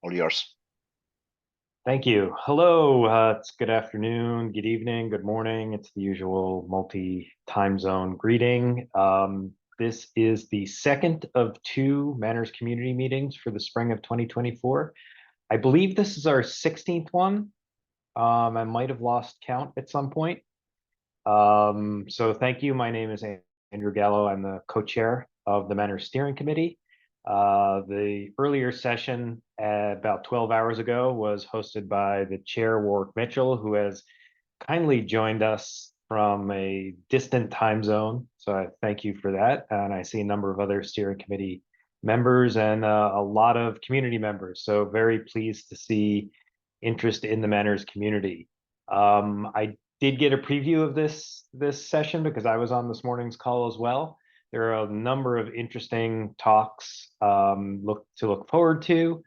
All yours. Thank you. Hello, it's good afternoon, good evening, good morning. It's the usual multi-time zone greeting. This is the second of two MANRS Community Meetings for the spring of 2024. I believe this is our 16th one. I might have lost count at some point. So thank you. My name is Andrew Gallo. I'm the co-chair of the MANRS Steering Committee. The earlier session about 12 hours ago was hosted by the chair, Warwick Mitchell, who has kindly joined us from a distant time zone. So I thank you for that. And I see a number of other steering committee members and a lot of community members. So very pleased to see interest in the MANRS community. I did get a preview of this session because I was on this morning's call as well. There are a number of interesting talks to look forward to.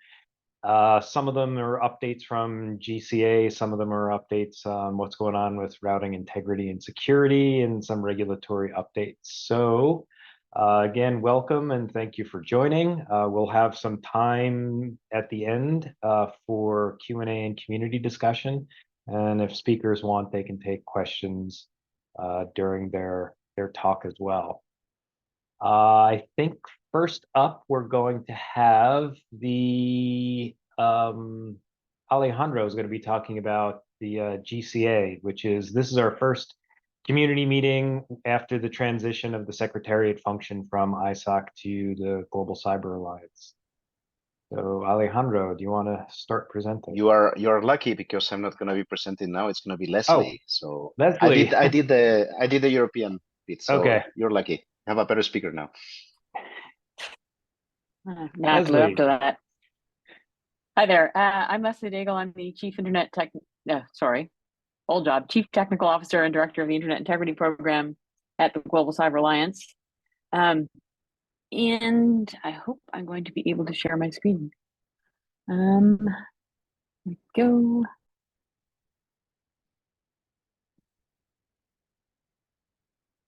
Some of them are updates from GCA, some of them are updates on what's going on with routing integrity and security, and some regulatory updates. So again, welcome and thank you for joining. We'll have some time at the end for Q&A and community discussion. And if speakers want, they can take questions during their talk as well. I think first up, we're going to have the Alejandro is going to be talking about the GCA, this is our first community meeting after the transition of the secretariat function from ISOC to the Global Cyber Alliance. So Alejandro, do you want to start presenting? You're lucky because I'm not going to be presenting now. It's going to be Leslie. Oh, so Leslie. I did the European bit. So okay. You're lucky. I have a better speaker now. Now to live up to that. Hi there. I'm Leslie Daigle. I'm the Chief Technical Officer and Director of the Internet Integrity Program at the Global Cyber Alliance. And I hope I'm going to be able to share my screen. Here we go.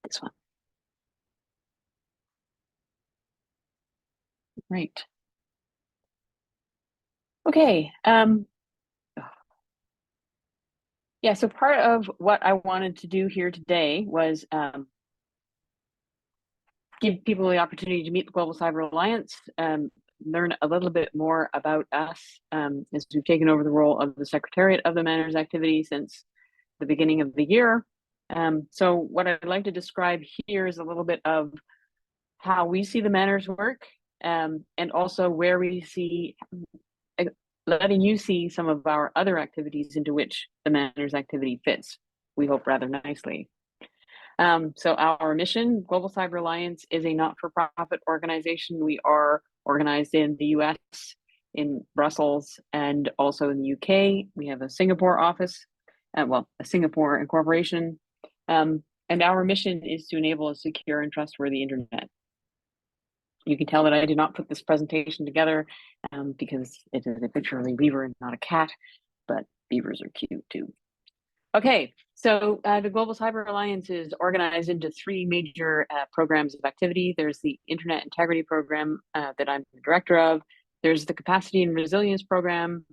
This one. Right. Okay. Yeah, so part of what I wanted to do here today was give people the opportunity to meet the Global Cyber Alliance, learn a little bit more about us as we've taken over the role of the secretariat of the MANRS activity since the beginning of the year. So what I'd like to describe here is a little bit of how we see the MANRS work, and also where we see, letting you see some of our other activities into which the MANRS activity fits, we hope rather nicely. So our mission, Global Cyber Alliance, is a not-for-profit organization. We are organized in the US, in Brussels, and also in the UK. We have a Singapore office, a Singapore incorporation. And our mission is to enable a secure and trustworthy internet. You can tell that I did not put this presentation together because it is a picture of a beaver and not a cat, but beavers are cute too. Okay, so the Global Cyber Alliance is organized into three major programs of activity. There's the Internet Integrity Program that I'm the director of. There's the Capacity and Resilience Program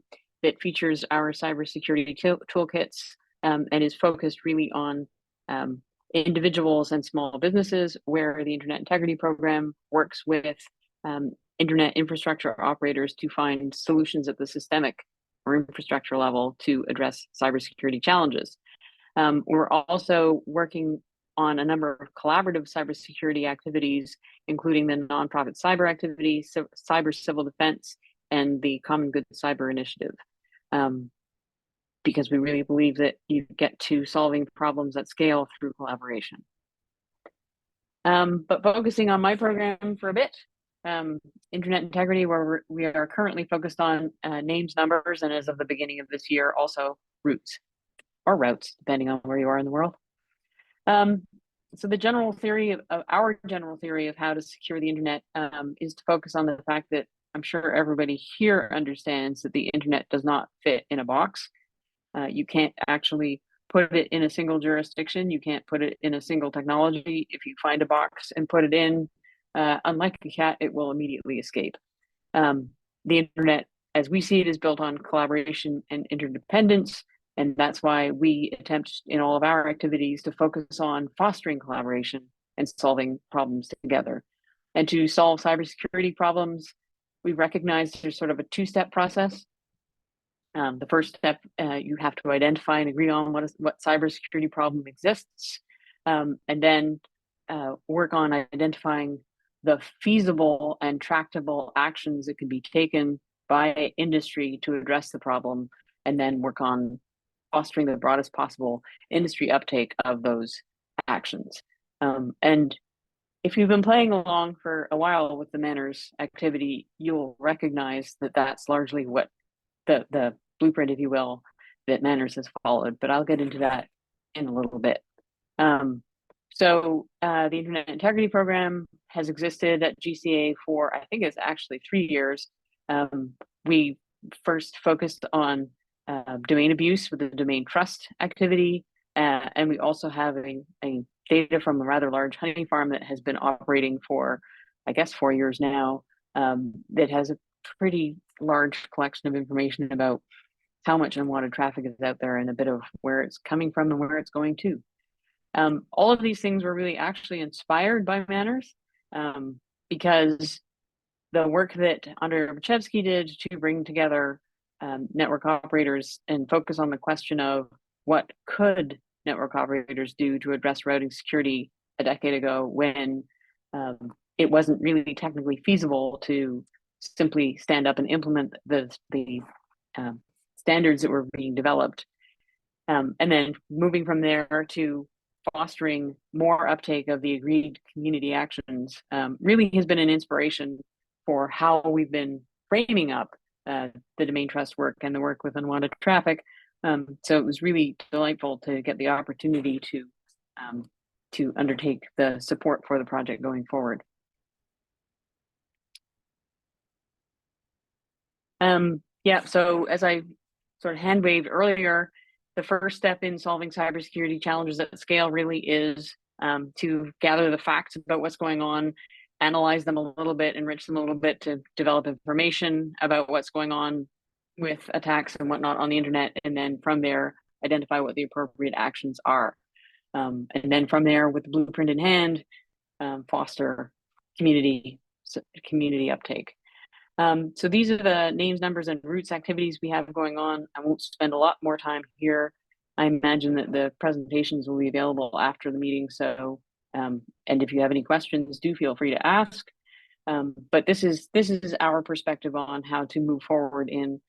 that features our cybersecurity toolkits and is focused really on individuals and small businesses, where the Internet Integrity Program works with internet infrastructure operators to find solutions at the systemic or infrastructure level to address cybersecurity challenges. We're also working on a number of collaborative cybersecurity activities, including the nonprofit cyber activity, cyber civil defense, and the Common Good Cyber Initiative, because we really believe that you get to solving problems at scale through collaboration. But focusing on my program for a bit, Internet Integrity, where we are currently focused on names, numbers, and as of the beginning of this year, also routes, or routes, depending on where you are in the world. So the general theory of our general theory of how to secure the internet is to focus on the fact that I'm sure everybody here understands that the internet does not fit in a box. You can't actually put it in a single jurisdiction. You can't put it in a single technology. If you find a box and put it in, unlike a cat, it will immediately escape. The internet as we see it, is built on collaboration and interdependence. And that's why we attempt in all of our activities to focus on fostering collaboration and solving problems together. And to solve cybersecurity problems, we recognize there's sort of a two-step process. The first step, you have to identify and agree on what cybersecurity problem exists, and then work on identifying the feasible and tractable actions that can be taken by industry to address the problem, and then work on fostering the broadest possible industry uptake of those actions. And if you've been playing along for a while with the MANRS activity, you'll recognize that that's largely what the blueprint, if you will, that MANRS has followed, but I'll get into that in a little bit. So the Internet Integrity Program has existed at GCA for, I think it's actually 3 years. We first focused on domain abuse with the domain trust activity, and we also have a data from a rather large honey farm that has been operating for, I guess, 4 years now, that has a pretty large collection of information about how much unwanted traffic is out there and a bit of where it's coming from and where it's going to. All of these things were really actually inspired by MANRS, because the work that Andrei Robichevsky did to bring together network operators and focus on the question of what could network operators do to address routing security a decade ago, when it wasn't really technically feasible to simply stand up and implement the standards that were being developed. And then moving from there to fostering more uptake of the agreed community actions really has been an inspiration for how we've been framing up the domain trust work and the work with unwanted traffic. So it was really delightful to get the opportunity to undertake the support for the project going forward. Yeah, so as I sort of hand waved earlier, the first step in solving cybersecurity challenges at scale really is to gather the facts about what's going on, analyze them a little bit, enrich them a little bit to develop information about what's going on with attacks and whatnot on the internet, and then from there, identify what the appropriate actions are. And then from there, with the blueprint in hand, foster community uptake. So these are the names, numbers, and routes activities we have going on. I won't spend a lot more time here. I imagine that the presentations will be available after the meeting. So, and if you have any questions, do feel free to ask. But this is our perspective on how to move forward in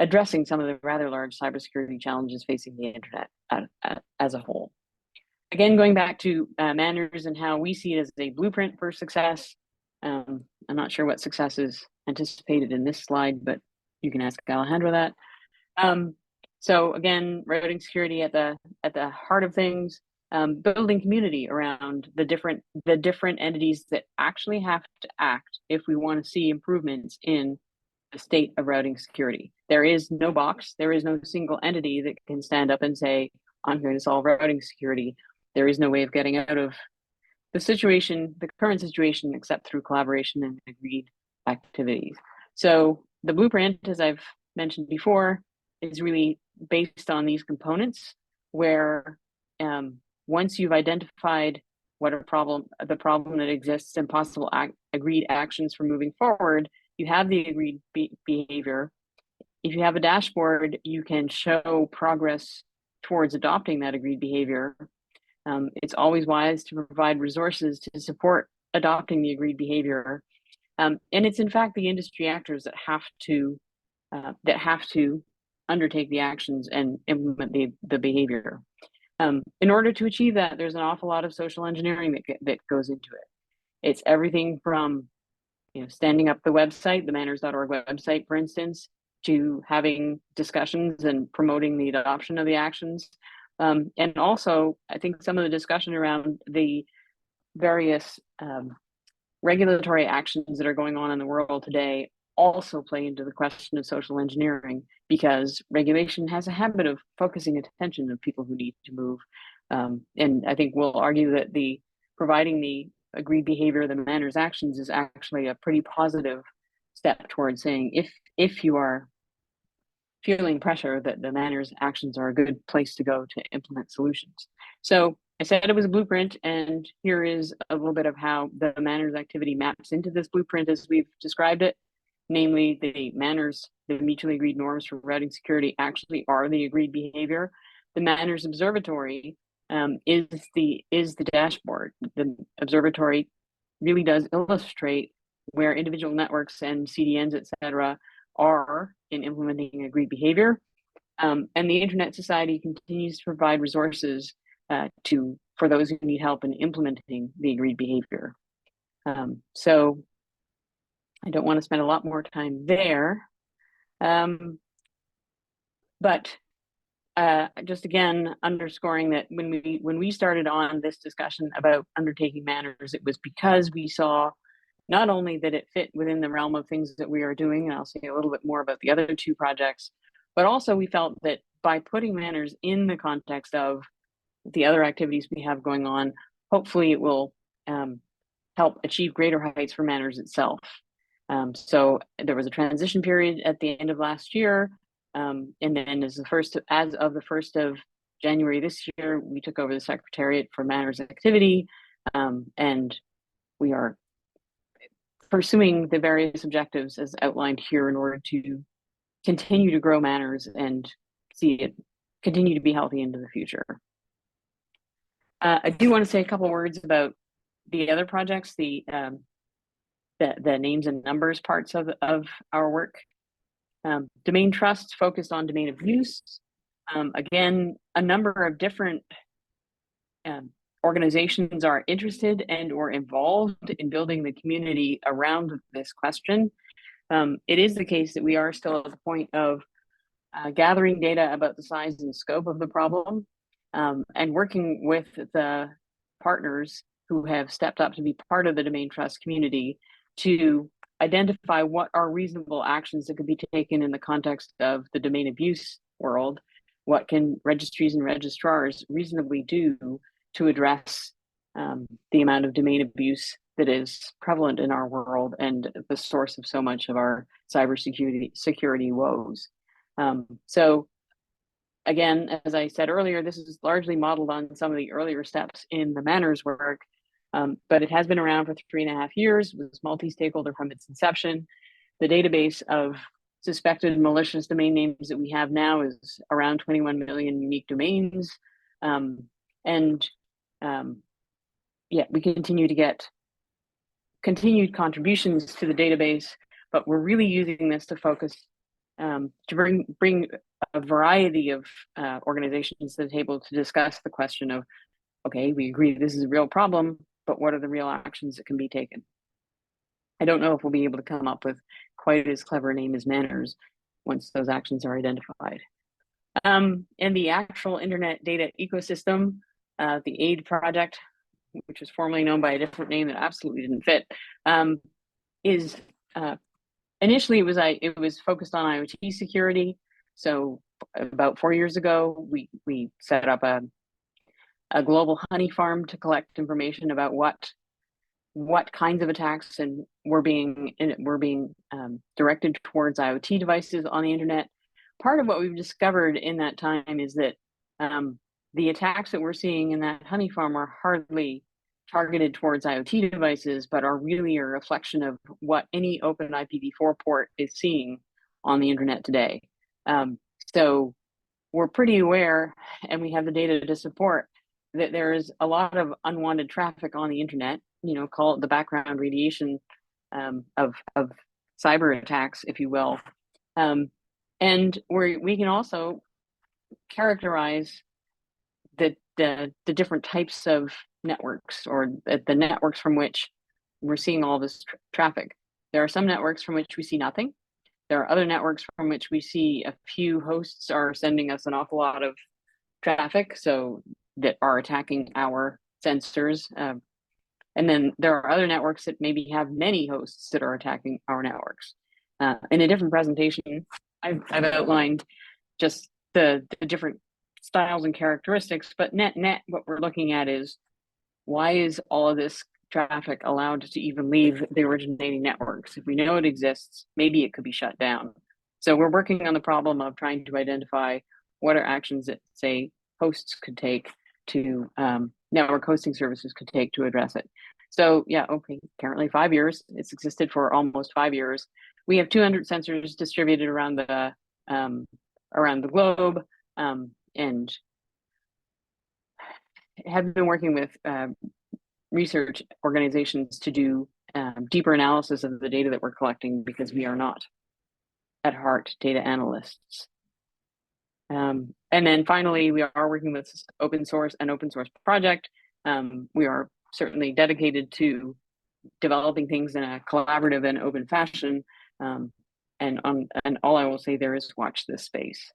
addressing some of the rather large cybersecurity challenges facing the internet as a whole. Again, going back to MANRS and how we see it as a blueprint for success. I'm not sure what success is anticipated in this slide, but you can ask Alejandro that. So again, routing security at the heart of things, building community around the different entities that actually have to act if we want to see improvements in the state of routing security. There is no box, there is no single entity that can stand up and say, I'm going to solve routing security. There is no way of getting out of the current situation, except through collaboration and agreed activities. So the blueprint, as I've mentioned before, is really based on these components, where once you've identified the problem that exists and possible agreed actions for moving forward, you have the agreed behavior. If you have a dashboard, you can show progress towards adopting that agreed behavior. It's always wise to provide resources to support adopting the agreed behavior. And it's in fact the industry actors that have to undertake the actions and implement the behavior. In order to achieve that, there's an awful lot of social engineering that goes into it. It's everything from standing up the website, the MANRS.org website, for instance, to having discussions and promoting the adoption of the actions. And also, I think some of the discussion around the various regulatory actions that are going on in the world today also play into the question of social engineering, because regulation has a habit of focusing attention of people who need to move. And I think we'll argue that providing the agreed behavior, the MANRS actions, is actually a pretty positive step towards saying, if you are feeling pressure, that the MANRS actions are a good place to go to implement solutions. So I said it was a blueprint, and here is a little bit of how the MANRS activity maps into this blueprint as we've described it. Namely, the MANRS, the mutually agreed norms for routing security, actually are the agreed behavior. The MANRS Observatory is the dashboard. The observatory really does illustrate where individual networks and CDNs, et cetera, are in implementing agreed behavior. And the Internet Society continues to provide resources for those who need help in implementing the agreed behavior. So I don't want to spend a lot more time there. But just again, underscoring that when we started on this discussion about undertaking MANRS, it was because we saw not only that it fit within the realm of things that we are doing, and I'll say a little bit more about the other two projects, but also we felt that by putting MANRS in the context of the other activities we have going on, hopefully it will help achieve greater heights for MANRS itself. So there was a transition period at the end of last year, and then as of the 1st of January this year, we took over the secretariat for MANRS activity, and we are pursuing the various objectives as outlined here in order to continue to grow MANRS and see it continue to be healthy into the future. I do want to say a couple words about the other projects, the names and numbers parts of our work. Domain trust focused on domain abuse. Again, a number of different organizations are interested and or involved in building the community around this question. It is the case that we are still at the point of gathering data about the size and scope of the problem, and working with the partners who have stepped up to be part of the domain trust community to identify what are reasonable actions that could be taken in the context of the domain abuse world. What can registries and registrars reasonably do to address the amount of domain abuse that is prevalent in our world and the source of so much of our cybersecurity woes. So again, as I said earlier, this is largely modeled on some of the earlier steps in the MANRS work, but it has been around for 3.5 years, was multi-stakeholder from its inception. The database of suspected malicious domain names that we have now is around 21 million unique domains. Yeah, we continue to get continued contributions to the database, but we're really using this to focus, to bring a variety of organizations to the table to discuss the question of, okay, we agree this is a real problem, but what are the real actions that can be taken? I don't know if we'll be able to come up with quite as clever a name as MANRS once those actions are identified. And the actual internet data ecosystem, the AID project, which was formerly known by a different name that absolutely didn't fit, is initially it was focused on IoT security. So about 4 years ago, we set up a global honey farm to collect information about what kinds of attacks were being directed towards IoT devices on the internet. Part of what we've discovered in that time is that the attacks that we're seeing in that honey farm are hardly targeted towards IoT devices, but are really a reflection of what any open IPv4 port is seeing on the internet today. So we're pretty aware, and we have the data to support, that there is a lot of unwanted traffic on the internet, call it the background radiation of cyber attacks, if you will. And we can also characterize the different types of networks, or the networks from which we're seeing all this traffic. There are some networks from which we see nothing. There are other networks from which we see a few hosts are sending us an awful lot of traffic, so that are attacking our sensors. And then there are other networks that maybe have many hosts that are attacking our networks. In a different presentation, I've outlined just the different styles and characteristics, but net, what we're looking at is, why is all of this traffic allowed to even leave the originating networks? If we know it exists, maybe it could be shut down. So we're working on the problem of trying to identify what are actions that, say, hosts could take to, network hosting services could take to address it. So yeah, okay, currently 5 years. It's existed for almost 5 years. We have 200 sensors distributed around the globe, and have been working with research organizations to do deeper analysis of the data that we're collecting, because we are not at heart data analysts. And then finally, we are working with open source project. We are certainly dedicated to developing things in a collaborative and open fashion. And all I will say there is watch this space.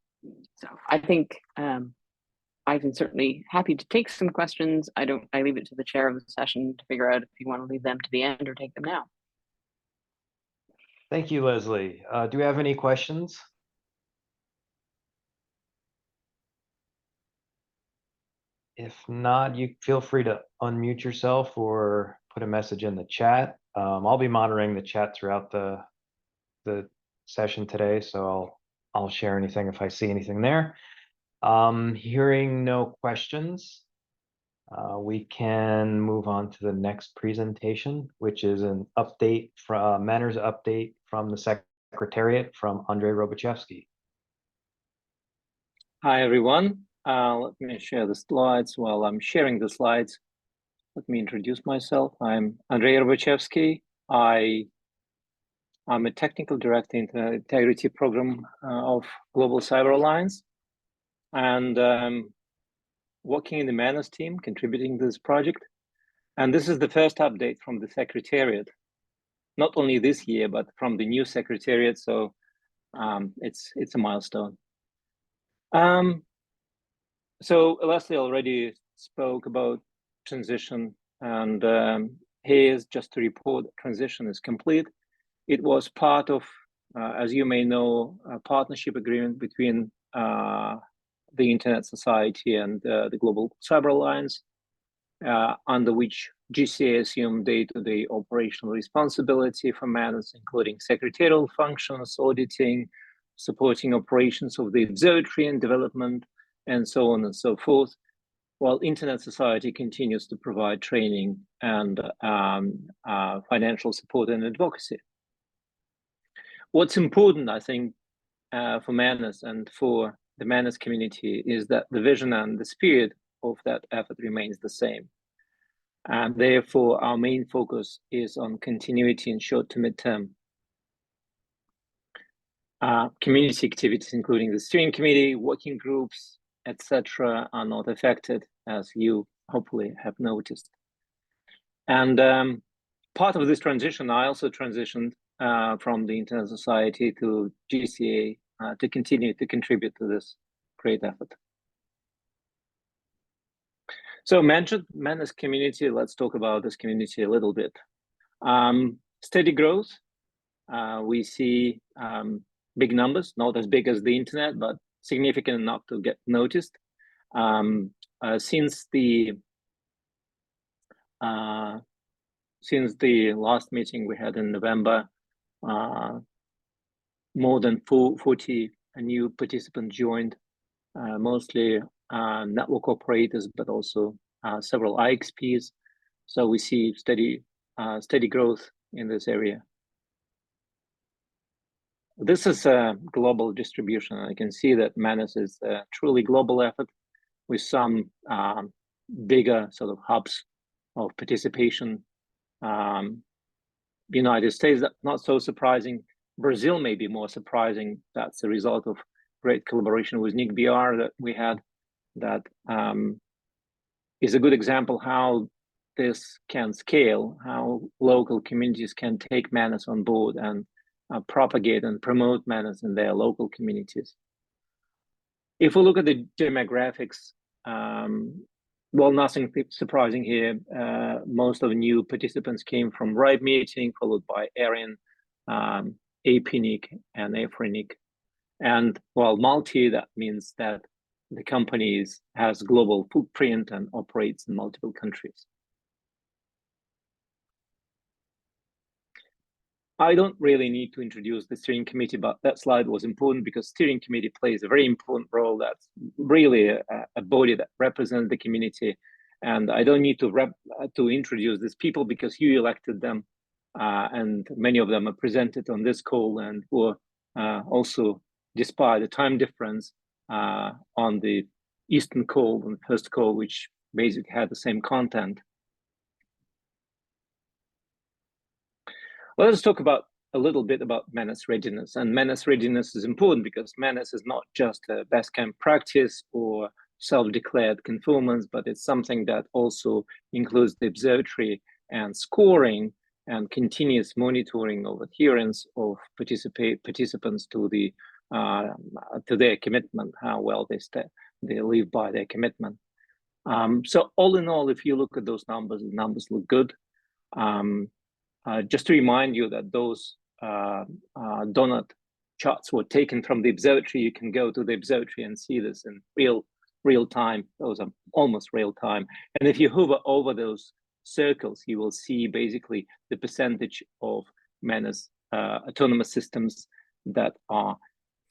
So I think I'm certainly happy to take some questions. I leave it to the chair of the session to figure out if you want to leave them to the end or take them now. Thank you, Leslie. Do we have any questions? If not, you feel free to unmute yourself or put a message in the chat. I'll be monitoring the chat throughout the session today, so I'll share anything if I see anything there. Hearing no questions, we can move on to the next presentation, which is an update from MANRS update from the secretariat from Andrei Robichevsky. Hi, everyone. Let me share the slides. While I'm sharing the slides, let me introduce myself. I'm Andrei Robichevsky. I'm a technical director in the integrity program of Global Cyber Alliance, and working in the MANRS team, contributing to this project. And this is the first update from the secretariat, not only this year, but from the new secretariat. So it's a milestone. So Leslie already spoke about transition, and here's just to report transition is complete. It was part of, as you may know, a partnership agreement between the Internet Society and the Global Cyber Alliance, under which GCA assumed day-to-day operational responsibility for MANRS, including secretarial functions, auditing, supporting operations of the observatory and development, and so on and so forth, while Internet Society continues to provide training and financial support and advocacy. What's important, I think, for MANRS and for the MANRS community is that the vision and the spirit of that effort remains the same. And therefore, our main focus is on continuity in short to mid-term. Community activities, including the steering committee, working groups, etc., are not affected, as you hopefully have noticed. And part of this transition, I also transitioned from the Internet Society to GCA to continue to contribute to this great effort. So MANRS community, let's talk about this community a little bit. Steady growth. We see big numbers, not as big as the internet, but significant enough to get noticed. Since the last meeting we had in November, more than 40 new participants joined, mostly network operators, but also several IXPs. So we see steady growth in this area. This is a global distribution. I can see that MANRS is a truly global effort with some bigger sort of hubs of participation. United States, not so surprising. Brazil may be more surprising. That's a result of great collaboration with Nick BR that we had. That is a good example how this can scale, how local communities can take MANRS on board and propagate and promote MANRS in their local communities. If we look at the demographics, well, nothing surprising here. Most of the new participants came from RIPE meeting, followed by ARIN, APNIC, and AFRINIC. And while multi, that means that the company has global footprint and operates in multiple countries. I don't really need to introduce the steering committee, but that slide was important because steering committee plays a very important role. That's really a body that represents the community. And I don't need to introduce these people because you elected them. And many of them are presented on this call and were also, despite the time difference, on the Eastern call and first call, which basically had the same content. Well, let's talk about a little bit about MANRS readiness. And MANRS readiness is important because MANRS is not just a best camp practice or self-declared conformance, but it's something that also includes the observatory and scoring and continuous monitoring of adherence of participants to their commitment, how well they live by their commitment. So all in all, if you look at those numbers, the numbers look good. Just to remind you that those donut charts were taken from the observatory. You can go to the observatory and see this in real time. Those are almost real time. And if you hover over those circles, you will see basically the percentage of MANRS autonomous systems that are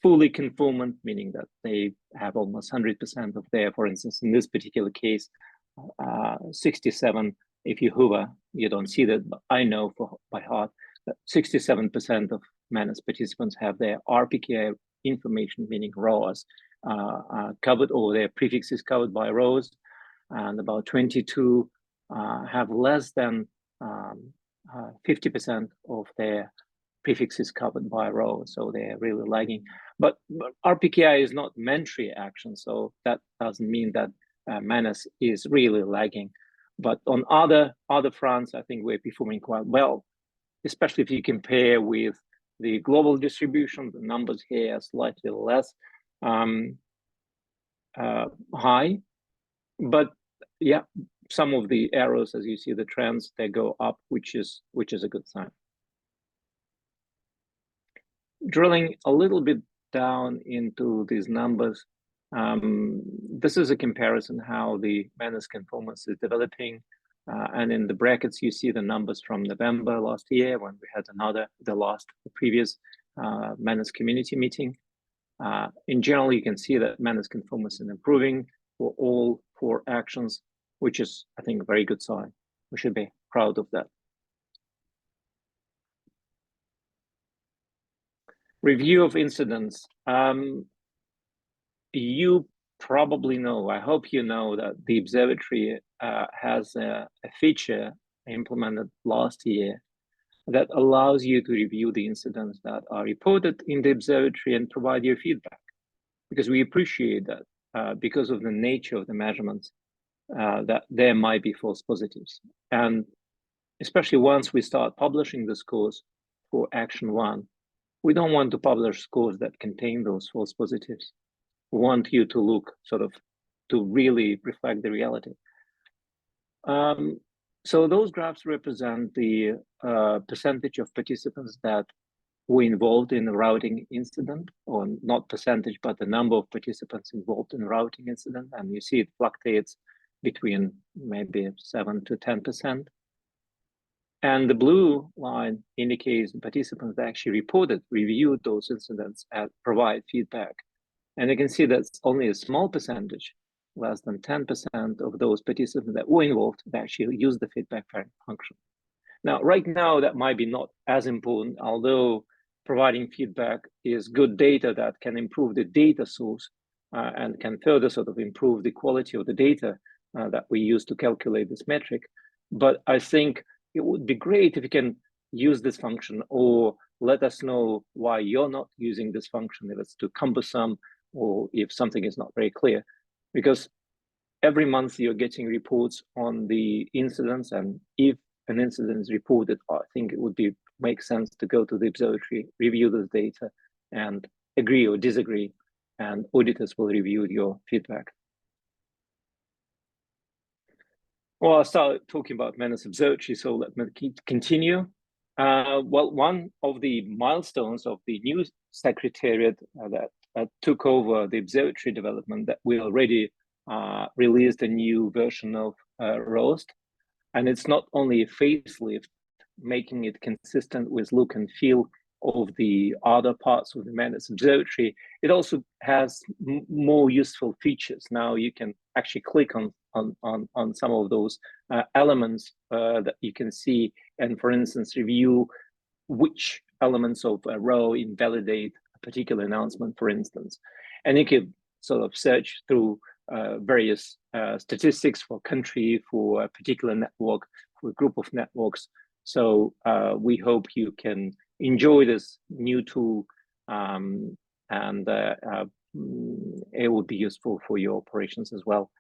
fully conformant, meaning that they have almost 100% of their, for instance, in this particular case, 67. If you hover, you don't see that, but I know by heart that 67% of MANRS participants have their RPKI information, meaning rows, covered, or their prefixes covered by rows, and about 22 have less than 50% of their prefixes covered by rows, so they're really lagging. But RPKI is not mandatory action, so that doesn't mean that MANRS is really lagging. But on other fronts, I think we're performing quite well, especially if you compare with the global distribution. The numbers here are slightly less high, but yeah, some of the arrows, as you see the trends, they go up, which is a good sign. Drilling a little bit down into these numbers, this is a comparison how the MANRS conformance is developing, and in the brackets you see the numbers from November last year when we had the previous MANRS community meeting. In general, you can see that MANRS conformance is improving for all 4 actions, which is, I think, a very good sign. We should be proud of that. Review of incidents. You probably know, I hope you know, that the observatory has a feature implemented last year that allows you to review the incidents that are reported in the observatory and provide your feedback, because we appreciate that because of the nature of the measurements, that there might be false positives. And especially once we start publishing the scores for action 1, we don't want to publish scores that contain those false positives. We want you to look to really reflect the reality. So those graphs represent the percentage of participants that were involved in a routing incident, or not percentage, but the number of participants involved in a routing incident. And you see it fluctuates between maybe 7 to 10%. And the blue line indicates the participants that actually reviewed those incidents and provide feedback. And you can see that's only a small percentage, less than 10% of those participants that were involved that actually use the feedback function. Now, right now, that might be not as important, although providing feedback is good data that can improve the data source and can further improve the quality of the data that we use to calculate this metric. But I think it would be great if you can use this function, or let us know why you're not using this function, if it's too cumbersome or if something is not very clear. Because every month you're getting reports on the incidents, and if an incident is reported, I think it would make sense to go to the observatory, review this data, and agree or disagree, and auditors will review your feedback. Well, I'll start talking about MANRS Observatory, so let me continue. Well, one of the milestones of the new secretariat that took over the observatory development, that we already released a new version of ROAST. And it's not only a facelift, making it consistent with look and feel of the other parts of the MANRS Observatory, it also has more useful features. Now you can actually click on some of those elements that you can see, and for instance, review which elements of a row invalidate a particular announcement, for instance. And you can sort of search through various statistics for country, for a particular network, for a group of networks. So we hope you can enjoy this new tool, and it will be useful for your operations as well.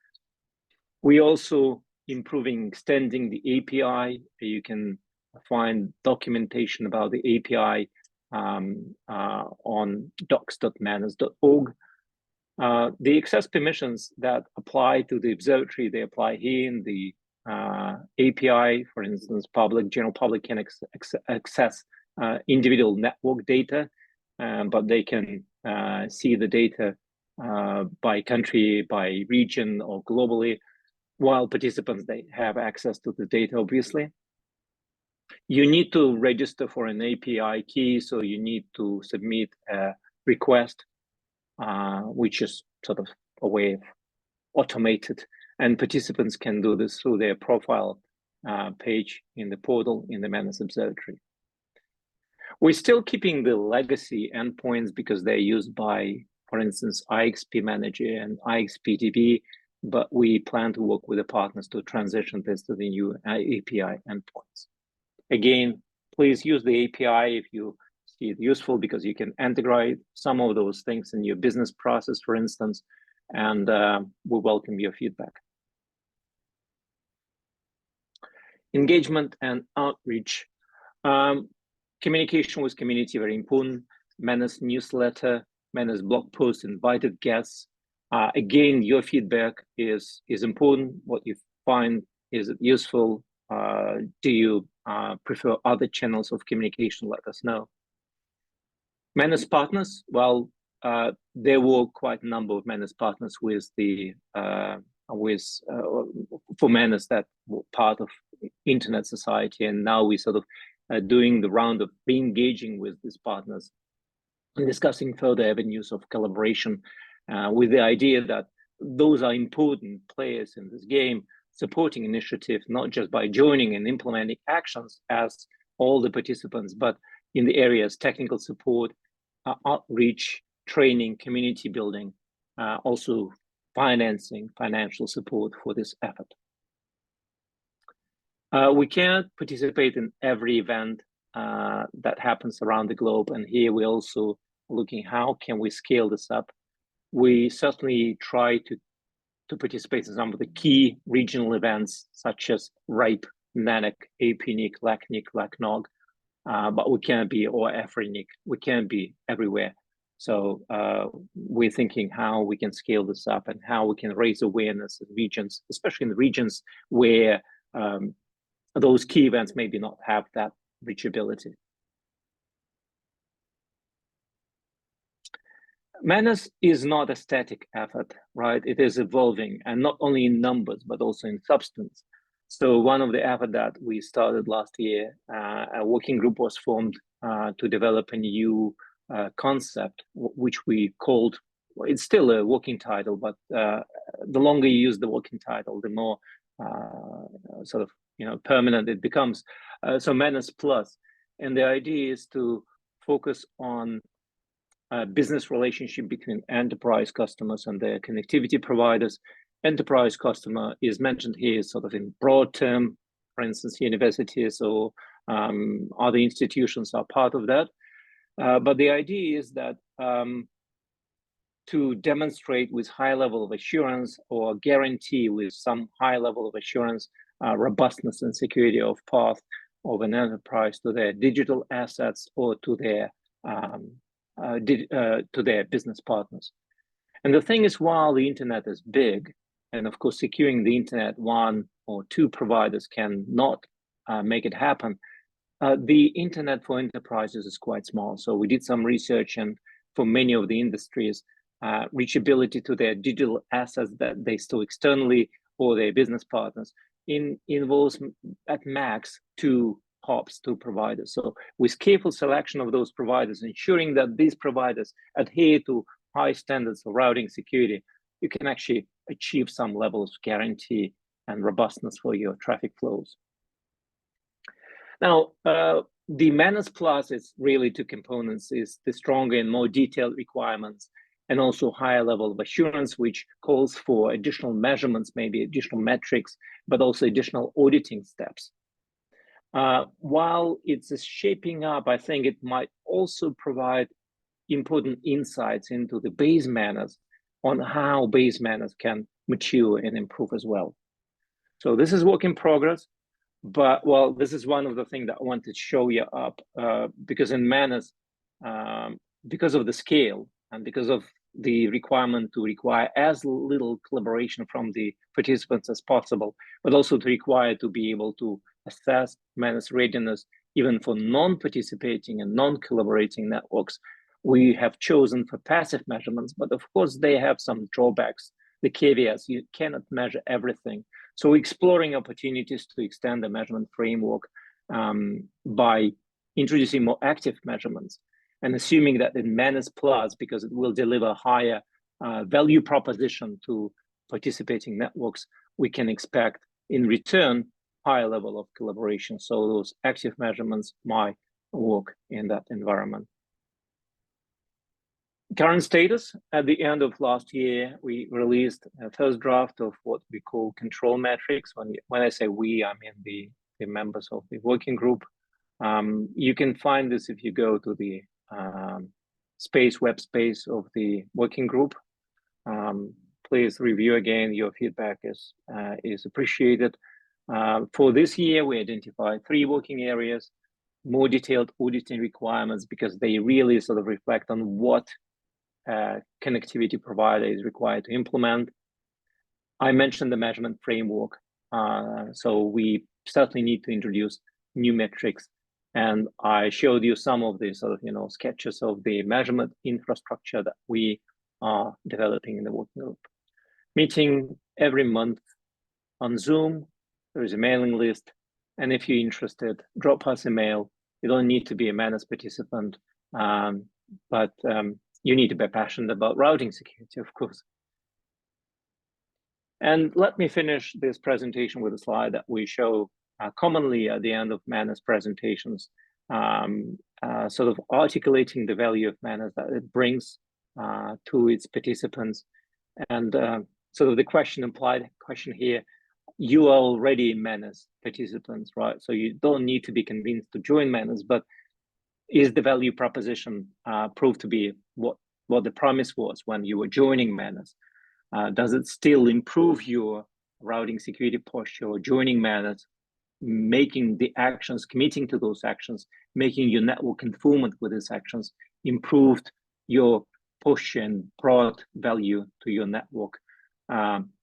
We also improving, extending the API. You can find documentation about the API on docs.manrs.org. The access permissions that apply to the observatory, they apply here in the API. For instance, general public can access individual network data, but they can see the data by country, by region, or globally, while participants, they have access to the data, obviously. You need to register for an API key, so you need to submit a request, which is sort of a way of automated, and participants can do this through their profile page in the portal in the MANRS Observatory. We're still keeping the legacy endpoints because they're used by, for instance, IXP Manager and IXPDB, but we plan to work with the partners to transition this to the new API endpoints. Again, please use the API if you see it useful, because you can integrate some of those things in your business process, for instance, and we welcome your feedback. Engagement and outreach. Communication with community, very important. MANRS newsletter, MANRS blog posts, invited guests. Again, your feedback is important. What you find, is it useful? Do you prefer other channels of communication? Let us know. MANRS partners, well, there were quite a number of MANRS partners with the for MANRS that were part of Internet Society, and now we sort of doing the round of re-engaging with these partners and discussing further avenues of collaboration, with the idea that those are important players in this game, supporting initiatives, not just by joining and implementing actions as all the participants, but in the areas technical support, outreach, training, community building, also financing, financial support for this effort. We can't participate in every event that happens around the globe, and here we're also looking how can we scale this up. We certainly try to participate in some of the key regional events such as RIPE, NANOC, APNIC, LACNIC, LACNOG, but we can't be, or AFRINIC, we can't be everywhere. So we're thinking how we can scale this up and how we can raise awareness in regions, especially in the regions where those key events maybe not have that reachability. MANRS is not a static effort, right? It is evolving, and not only in numbers, but also in substance. So one of the efforts that we started last year, a working group was formed to develop a new concept, which we called, well, it's still a working title, but the longer you use the working title, the more sort of, permanent it becomes. So MANRS Plus, and the idea is to focus on business relationship between enterprise customers and their connectivity providers. Enterprise customer is mentioned here sort of in broad term, for instance, universities or other institutions are part of that. But the idea is that to demonstrate with high level of assurance or guarantee with some high level of assurance, robustness and security of path of an enterprise to their digital assets or to their business partners. And the thing is, while the internet is big, and of course securing the internet, one or two providers cannot make it happen, the internet for enterprises is quite small. So we did some research, and for many of the industries, reachability to their digital assets that they store externally or their business partners involves at max 2 hops to providers. So with careful selection of those providers, ensuring that these providers adhere to high standards of routing security, you can actually achieve some level of guarantee and robustness for your traffic flows. Now, the MANRS Plus is really two components: is the stronger and more detailed requirements, and also higher level of assurance, which calls for additional measurements, maybe additional metrics, but also additional auditing steps. While it's shaping up, I think it might also provide important insights into the base MANRS on how base MANRS can mature and improve as well. So this is work in progress, but well, this is one of the things that I wanted to show you up because in MANRS, because of the scale and because of the requirement to require as little collaboration from the participants as possible, but also to require to be able to assess MANRS readiness even for non-participating and non-collaborating networks, we have chosen for passive measurements, but of course they have some drawbacks, the caveats. You cannot measure everything. So we're exploring opportunities to extend the measurement framework by introducing more active measurements, and assuming that in MANRS Plus, because it will deliver higher value proposition to participating networks, we can expect in return higher level of collaboration. So those active measurements might work in that environment. Current status: at the end of last year, we released a first draft of what we call control metrics. When I say we, I mean the members of the working group. You can find this if you go to the web space of the working group. Please review again. Your feedback is appreciated. For this year, we identified 3 working areas, more detailed auditing requirements, because they really sort of reflect on what connectivity provider is required to implement. I mentioned the measurement framework, so we certainly need to introduce new metrics. And I showed you some of the sort of sketches of the measurement infrastructure that we are developing in the working group. Meeting every month on Zoom. There is a mailing list, and if you're interested, drop us a mail. You don't need to be a MANRS participant, but you need to be passionate about routing security, of course. And let me finish this presentation with a slide that we show commonly at the end of MANRS presentations, sort of articulating the value of MANRS that it brings to its participants. And sort of the implied question here, you are already MANRS participants, right? So you don't need to be convinced to join MANRS, but is the value proposition proved to be what the promise was when you were joining MANRS? Does it still improve your routing security posture, or joining MANRS, making the actions, committing to those actions, making your network conformant with these actions, improved your posture and brought value to your network?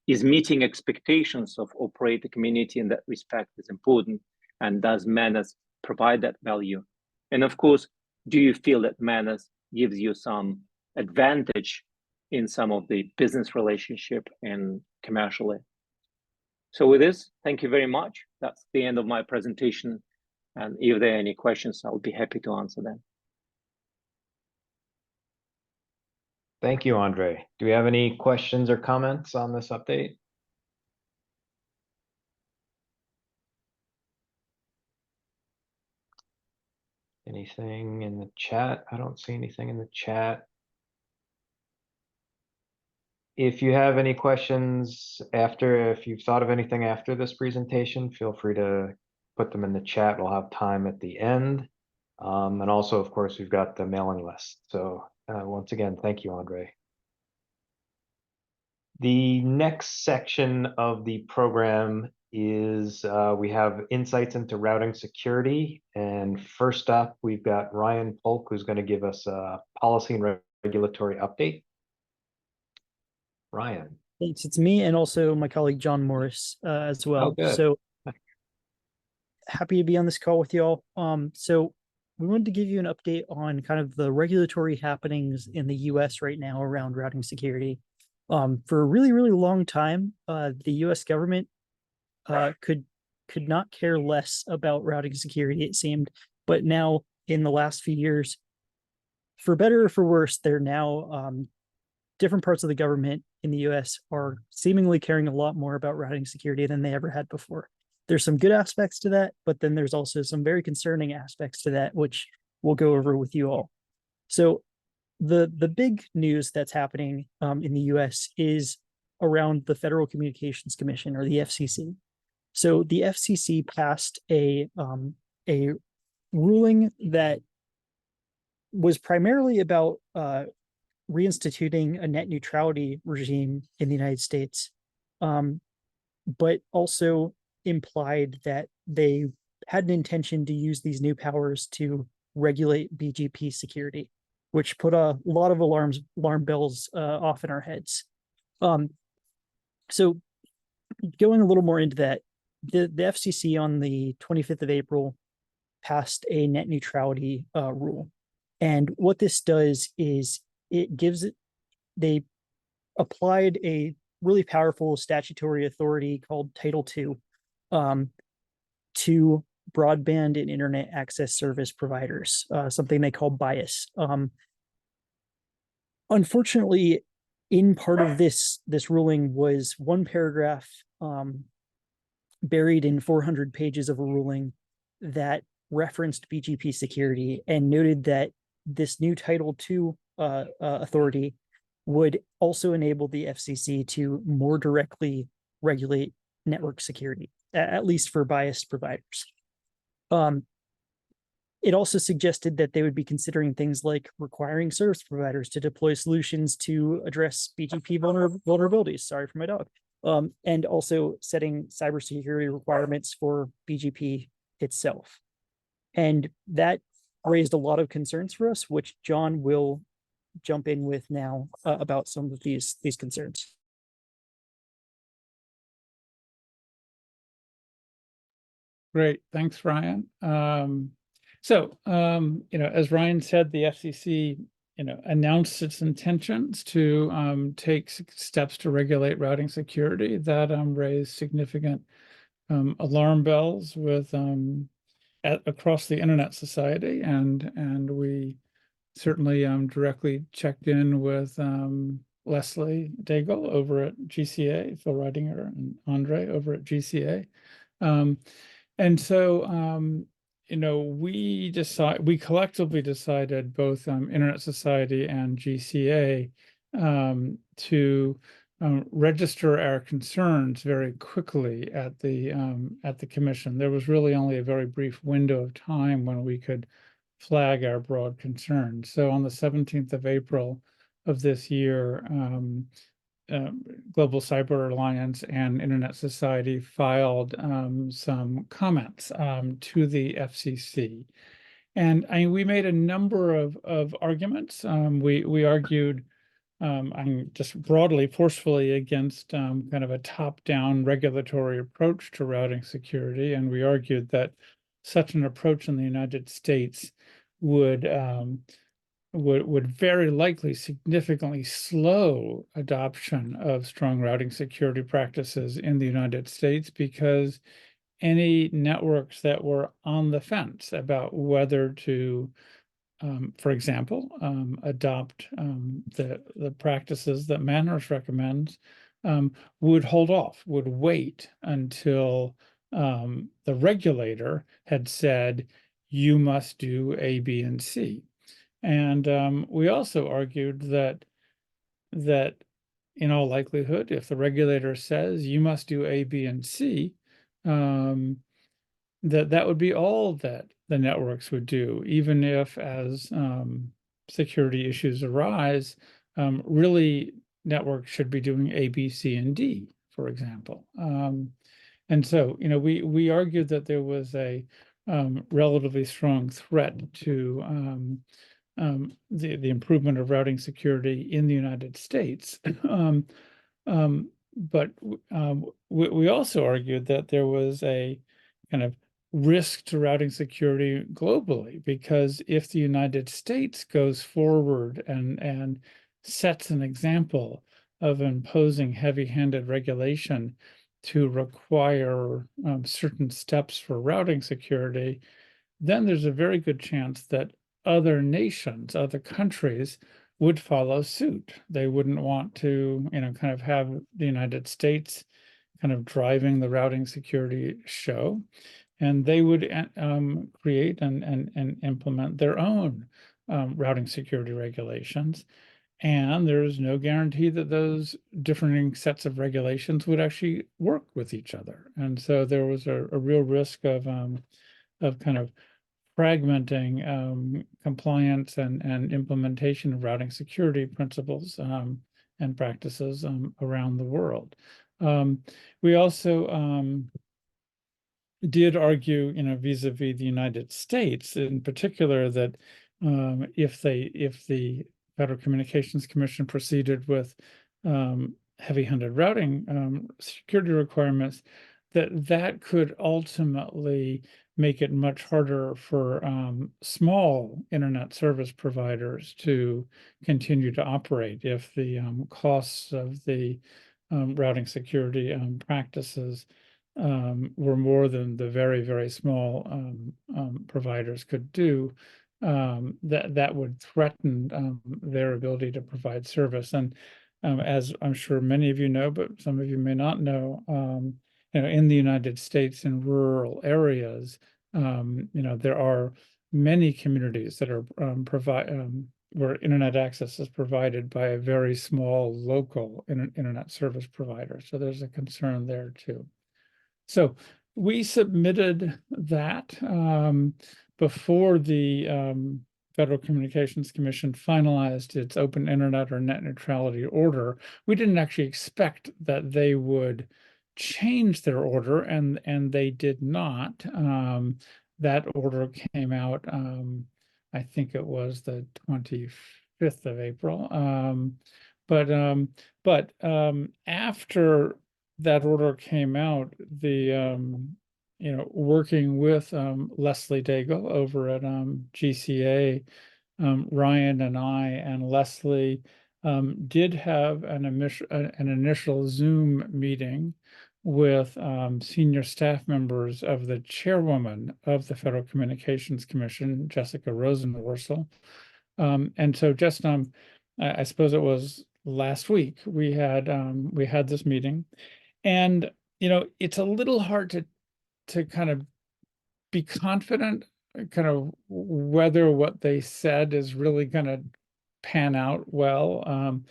Is meeting expectations of operator community in that respect is important, and does MANRS provide that value? And of course, do you feel that MANRS gives you some advantage in some of the business relationship and commercially? So with this, thank you very much. That's the end of my presentation. And if there are any questions, I'll be happy to answer them. Thank you, Andre. Do we have any questions or comments on this update? Anything in the chat? I don't see anything in the chat. If you have any questions if you've thought of anything after this presentation, feel free to put them in the chat. We'll have time at the end. And also, of course, we've got the mailing list. So once again, thank you, Andre. The next section of the program is we have insights into routing security. And first up, we've got Ryan Polk, who's going to give us a policy and regulatory update. Ryan. Thanks. It's me and also my colleague John Morris as well. Oh, so happy to be on this call with y'all. So we wanted to give you an update on kind of the regulatory happenings in the US right now around routing security. For a really, really long time, the US government could could not care less about routing security, it seemed. But now, in the last few years, for better or for worse, they're now different parts of the government in the US are seemingly caring a lot more about routing security than they ever had before. There's some good aspects to that, but then there's also some very concerning aspects to that, which we'll go over with you all. So the big news that's happening in the US is around the Federal Communications Commission, or the FCC. So the FCC passed a ruling that was primarily about reinstituting a net neutrality regime in the United States, but also implied that they had an intention to use these new powers to regulate BGP security, which put a lot of alarm bells off in our heads. So going a little more into that, the FCC on the 25th of April passed a net neutrality rule. And what this does is they applied a really powerful statutory authority called Title II to broadband and internet access service providers, something they call BIAS. Unfortunately, in part of this ruling was one paragraph buried in 400 pages of a ruling that referenced BGP security and noted that this new Title II authority would also enable the FCC to more directly regulate network security, at least for biased providers. It also suggested that they would be considering things like requiring service providers to deploy solutions to address BGP vulnerabilities. Sorry for my dog. And also setting cybersecurity requirements for BGP itself. And that raised a lot of concerns for us, which John will jump in with now about some of these concerns. Great, thanks, Ryan. As Ryan said, the FCC, announced its intentions to take steps to regulate routing security that raised significant alarm bells with across the Internet Society, and we certainly directly checked in with Leslie Daigle over at GCA, Phil Ridinger and Andre over at GCA. We collectively decided, both Internet Society and GCA, to register our concerns very quickly at the commission. There was really only a very brief window of time when we could flag our broad concerns. So on the 17th of April of this year, Global Cyber Alliance and Internet Society filed some comments to the FCC. And we made a number of arguments. We argued just broadly, forcefully against kind of a top-down regulatory approach to routing security. And we argued that such an approach in the United States would very likely significantly slow adoption of strong routing security practices in the United States, because any networks that were on the fence about whether to, for example, adopt the practices that MANRS recommends, would hold off, would wait until the regulator had said, you must do A, B, and C. And we also argued that in all likelihood, if the regulator says you must do A, B, and C, that would be all that the networks would do, even if, as security issues arise, really networks should be doing A, B, C, and D, for example. And so, we argued that there was a relatively strong threat to the improvement of routing security in the United States. But we also argued that there was a kind of risk to routing security globally, because if the United States goes forward and sets an example of imposing heavy-handed regulation to require certain steps for routing security, then there's a very good chance that other nations, other countries would follow suit. They wouldn't want to, kind of have the United States kind of driving the routing security show, and they would create and implement their own routing security regulations. And there's no guarantee that those differing sets of regulations would actually work with each other. And so there was a real risk of kind of fragmenting compliance and implementation of routing security principles and practices around the world. We also did argue, vis-a-vis the United States in particular, that if the Federal Communications Commission proceeded with heavy-handed routing security requirements, that could ultimately make it much harder for small internet service providers to continue to operate if the costs of the routing security practices were more than the very, very small providers could do. That would threaten their ability to provide service. And as I'm sure many of you know, but some of you may not know, in the United States, in rural areas, there are many communities that are where internet access is provided by a very small local internet service provider. So there's a concern there too. So we submitted that before the Federal Communications Commission finalized its open internet or net neutrality order. We didn't actually expect that they would change their order, and they did not. That order came out, I think it was the 25th of April. But after that order came out, the working with Leslie Daigle over at GCA, Ryan and I and Leslie did have an initial Zoom meeting with senior staff members of the chairwoman of the Federal Communications Commission, Jessica Rosenworcel. And so just I suppose it was last week we had this meeting, and it's a little hard to kind of be confident kind of whether what they said is really going to pan out well.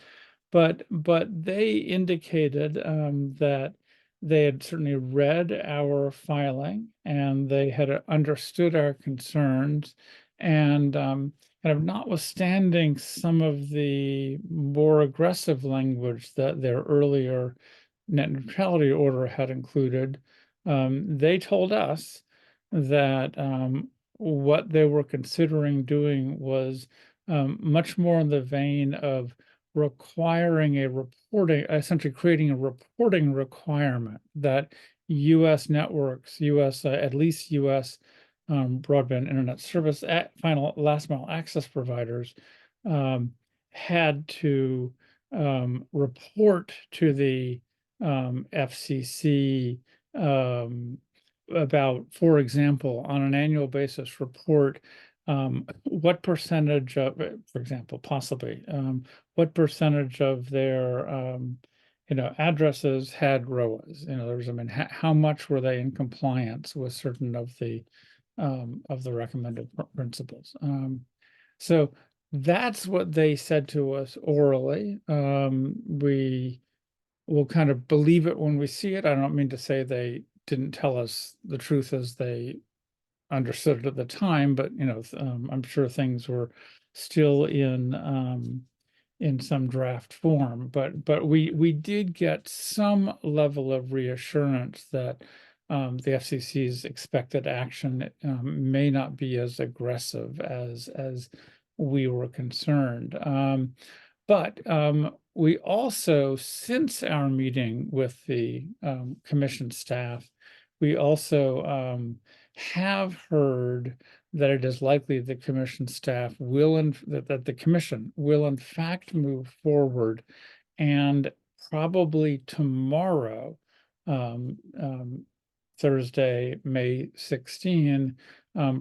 But they indicated that they had certainly read our filing, and they had understood our concerns, and kind of notwithstanding some of the more aggressive language that their earlier net neutrality order had included, they told us that what they were considering doing was much more in the vein of requiring essentially creating a reporting requirement that U.S. networks, at least U.S. broadband internet service last mile access providers had to report to the FCC about, for example, on an annual basis, report what percentage of, for example, possibly, what percentage of their addresses had ROAs. In other words, how much were they in compliance with certain of the recommended principles. So that's what they said to us orally. We will kind of believe it when we see it. I don't mean to say they didn't tell us the truth as they understood it at the time, but I'm sure things were still in some draft form. But we did get some level of reassurance that the FCC's expected action may not be as aggressive as we were concerned. But we also, since our meeting with the commission staff, we also have heard that it is likely the commission staff that the commission will in fact move forward, and probably tomorrow Thursday, May 16,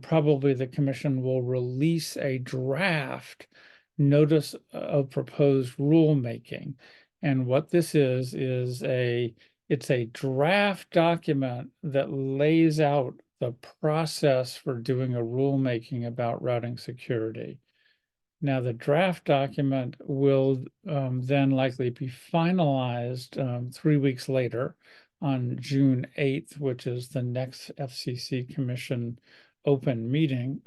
probably the commission will release a draft notice of proposed rulemaking. And what this is it's a draft document that lays out the process for doing a rulemaking about routing security. Now, the draft document will then likely be finalized 3 weeks later on June 8th, which is the next FCC Commission open meeting.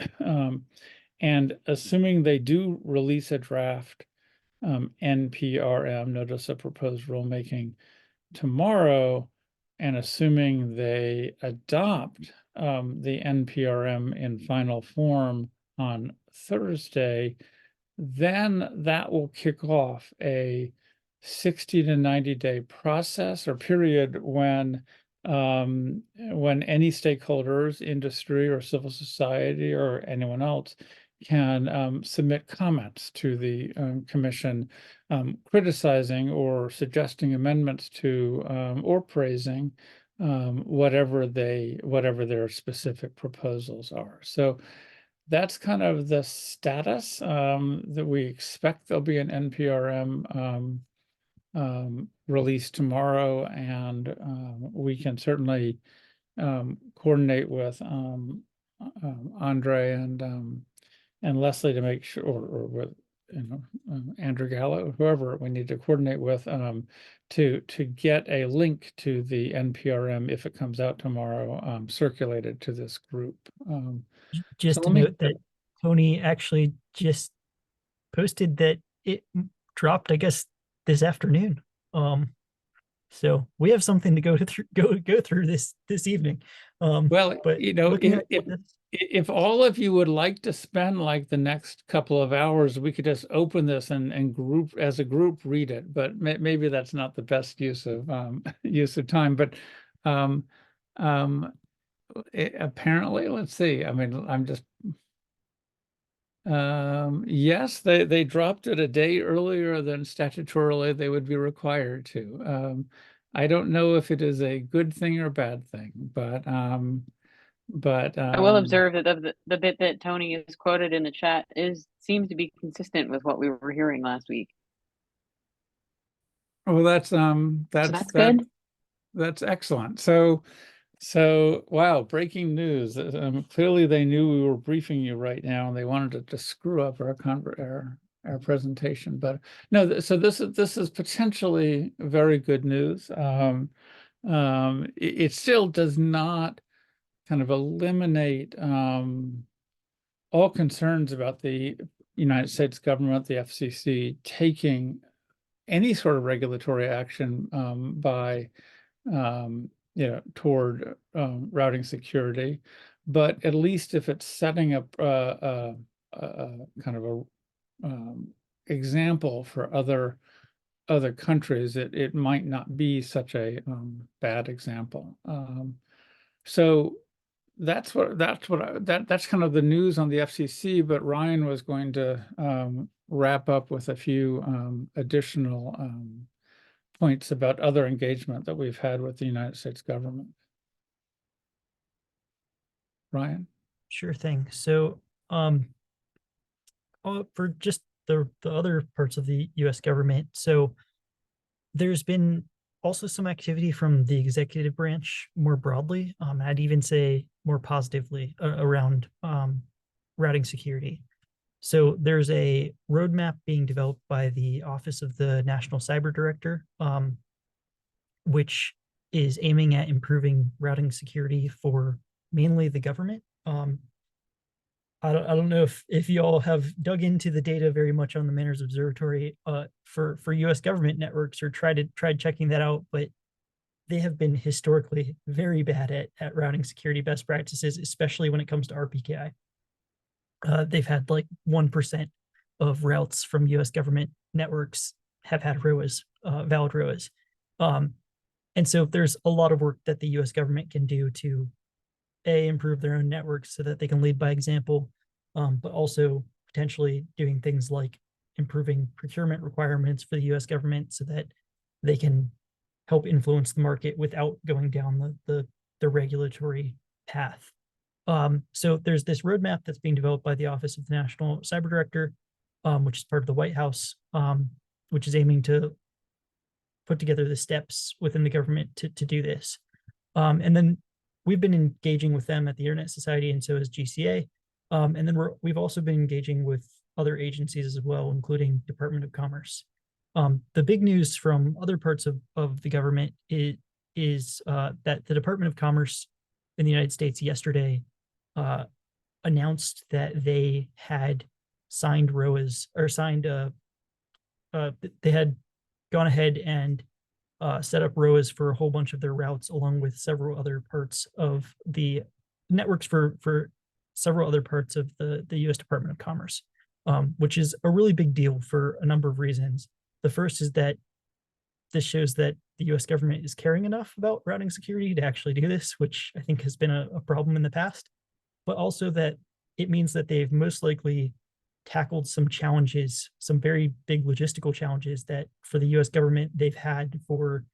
And assuming they do release a draft NPRM, Notice of Proposed Rulemaking, tomorrow, and assuming they adopt the NPRM in final form on Thursday, then that will kick off a 60 to 90 day process or period when any stakeholders, industry or civil society or anyone else can submit comments to the commission, criticizing or suggesting amendments to or praising whatever their specific proposals are. So that's kind of the status that we expect there'll be an NPRM release tomorrow, and we can certainly coordinate with Andre and Leslie to make sure, or with Andrew Gallo, whoever we need to coordinate with to get a link to the NPRM if it comes out tomorrow, circulated to this group. Just to note that Tony actually just posted that it dropped, I guess, this afternoon. So we have something to go through this evening. Well, but if all of you would like to spend like the next couple of hours, we could just open this and group as a group read it. But maybe that's not the best use of time. But apparently, let's see. I mean, I'm just yes, they dropped it a day earlier than statutorily they would be required to. I don't know if it is a good thing or a bad thing, but I will observe that the bit that Tony is quoted in the chat seems to be consistent with what we were hearing last week. Well, that's good. That's excellent. So wow, breaking news. Clearly they knew we were briefing you right now and they wanted to screw up our presentation, but no, so this is potentially very good news. It still does not kind of eliminate all concerns about the United States government, the FCC, taking any sort of regulatory action by toward routing security, but at least if it's setting up a kind of a example for other countries, it might not be such a bad example. So that's kind of the news on the FCC. But Ryan was going to wrap up with a few additional points about other engagement that we've had with the United States government. Ryan? Sure thing. So for just the other parts of the US government, so there's been also some activity from the executive branch more broadly. I'd even say more positively around routing security. So there's a roadmap being developed by the Office of the National Cyber Director, which is aiming at improving routing security for mainly the government. I don't know if you all have dug into the data very much on the MANRS Observatory for U.S. government networks or tried checking that out, but they have been historically very bad at routing security best practices, especially when it comes to RPKI. They've had like 1% of routes from U.S. government networks have had ROAs, valid ROAs. And so there's a lot of work that the U.S. government can do to improve their own networks so that they can lead by example, but also potentially doing things like improving procurement requirements for the U.S. government so that they can help influence the market without going down the regulatory path. So there's this roadmap that's being developed by the Office of the National Cyber Director, which is part of the White House, which is aiming to put together the steps within the government to do this. And then we've been engaging with them at the Internet Society, and so is GCA. And then we've also been engaging with other agencies as well, including Department of Commerce. The big news from other parts of the government is that the Department of Commerce in the United States yesterday announced that they had signed ROAs, or signed they had gone ahead and set up ROAs for a whole bunch of their routes, along with several other parts of the networks for several other parts of the U.S. Department of Commerce, which is a really big deal for a number of reasons. The first is that this shows that the U.S. government is caring enough about routing security to actually do this, which I think has been a problem in the past, but also that it means that they've most likely tackled some challenges, some very big logistical challenges that for the U.S. government they've had for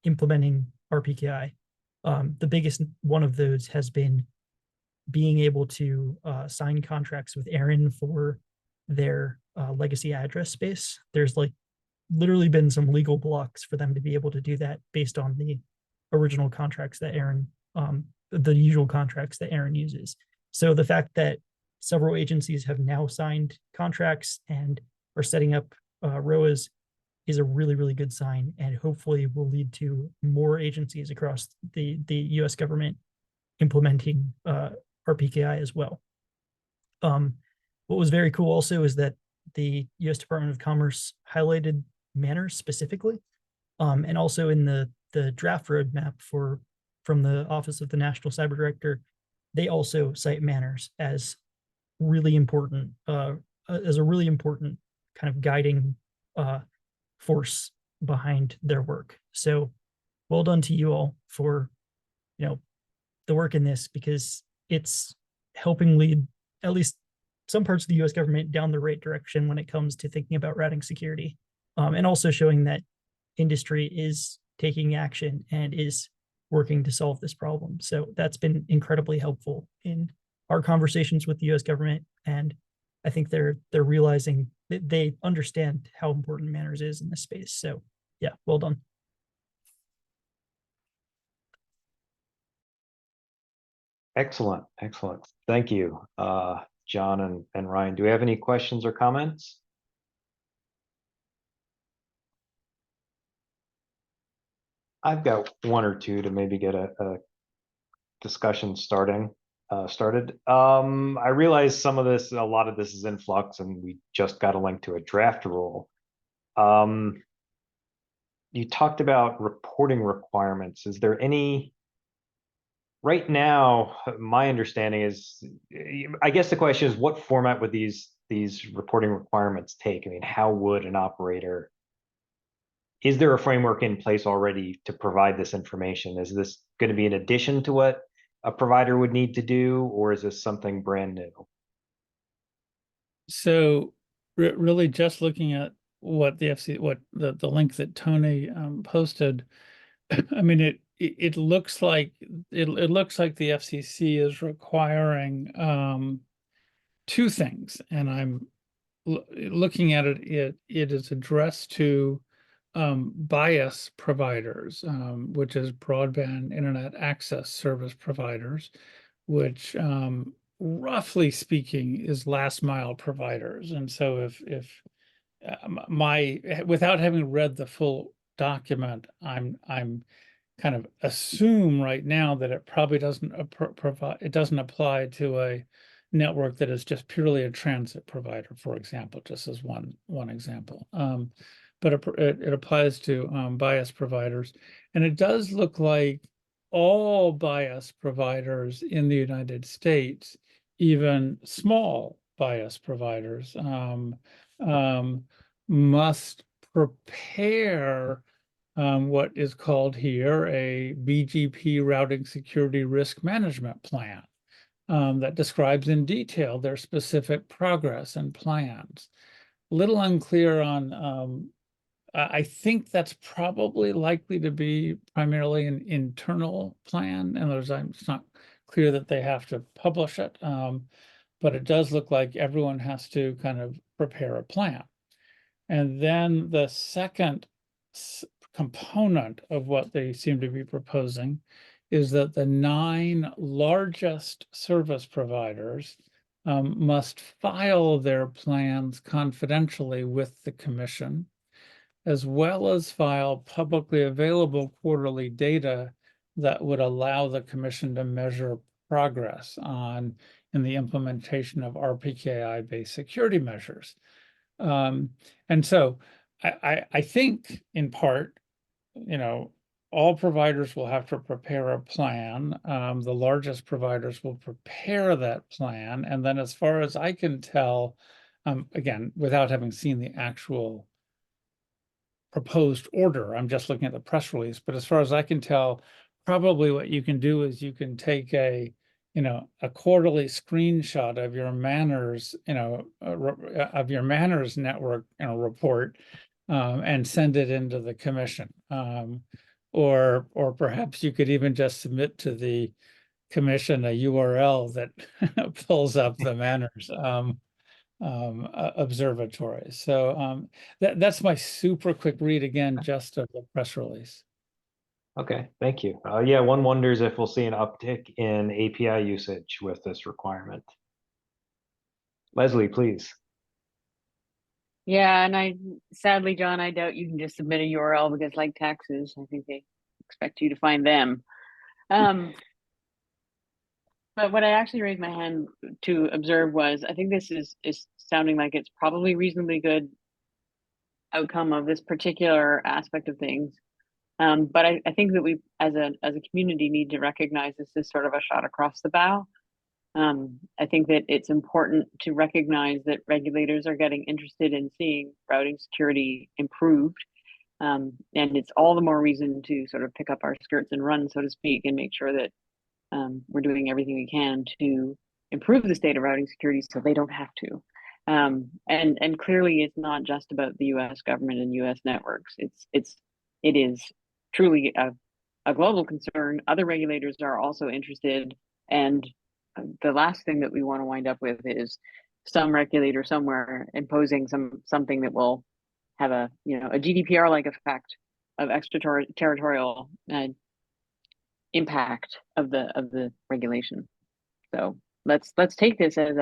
implementing RPKI. The biggest one of those has been being able to sign contracts with ARIN for their legacy address space. There's like literally been some legal blocks for them to be able to do that based on the original contracts that ARIN, the usual contracts that ARIN uses. So the fact that several agencies have now signed contracts and are setting up ROAs is a really, really good sign, and hopefully will lead to more agencies across the U.S. government implementing RPKI as well. What was very cool also is that the U.S. Department of Commerce highlighted MANRS specifically, and also in the draft roadmap from the Office of the National Cyber Director, they also cite MANRS as really important, as a really important kind of guiding force behind their work. So well done to you all for, the work in this, because it's helping lead at least some parts of the U.S. government down the right direction when it comes to thinking about routing security, and also showing that industry is taking action and is working to solve this problem. So that's been incredibly helpful in our conversations with the U.S. government, and I think they're realizing that they understand how important MANRS is in this space. So yeah, well done. Excellent, excellent. Thank you, John and Ryan. Do we have any questions or comments? I've got one or two to maybe get a discussion started. I realize a lot of this is in flux, and we just got a link to a draft rule. You talked about reporting requirements. Is there any, right now, my understanding is, I guess the question is, what format would these reporting requirements take? I mean, how would an operator, is there a framework in place already to provide this information? Is this going to be in addition to what a provider would need to do, or is this something brand new? So really just looking at what the the link that Tony posted, I mean, it looks like the FCC is requiring two things, and I'm looking at it. It is addressed to bias providers, which is broadband internet access service providers, which roughly speaking is last mile providers. And so if without having read the full document, I'm kind of assume right now that it probably doesn't apply to a network that is just purely a transit provider, for example, just as one example. But it applies to bias providers, and it does look like all bias providers in the United States, even small bias providers, must prepare what is called here a BGP routing security risk management plan that describes in detail their specific progress and plans. A little unclear on I think that's probably likely to be primarily an internal plan. In other words, it's not clear that they have to publish it, but it does look like everyone has to kind of prepare a plan. And then the second component of what they seem to be proposing is that the 9 largest service providers must file their plans confidentially with the commission, as well as file publicly available quarterly data that would allow the commission to measure progress in the implementation of RPKI-based security measures. And so I think in part, all providers will have to prepare a plan. The largest providers will prepare that plan. And then as far as I can tell, again, without having seen the actual proposed order, I'm just looking at the press release, but as far as I can tell, probably what you can do is you can take a quarterly screenshot of your MANRS, of your MANRS network, report, and send it into the commission. Or perhaps you could even just submit to the commission a URL that pulls up the MANRS Observatory. So that's my super quick read again, just of the press release. Okay, thank you. Yeah, one wonders if we'll see an uptick in API usage with this requirement. Leslie, please. Yeah, and sadly, John, I doubt you can just submit a URL because, like taxes, I think they expect you to find them. But what I actually raised my hand to observe was, I think this is sounding like it's probably reasonably good outcome of this particular aspect of things. But I think that we, as a community, need to recognize this is sort of a shot across the bow. I think that it's important to recognize that regulators are getting interested in seeing routing security improved. And it's all the more reason to sort of pick up our skirts and run, so to speak, and make sure that we're doing everything we can to improve the state of routing security so they don't have to. And clearly it's not just about the US government and US networks. It is truly a global concern. Other regulators are also interested, and the last thing that we want to wind up with is some regulator somewhere imposing something that will have a GDPR-like effect of extraterritorial impact of the regulation. So let's take this as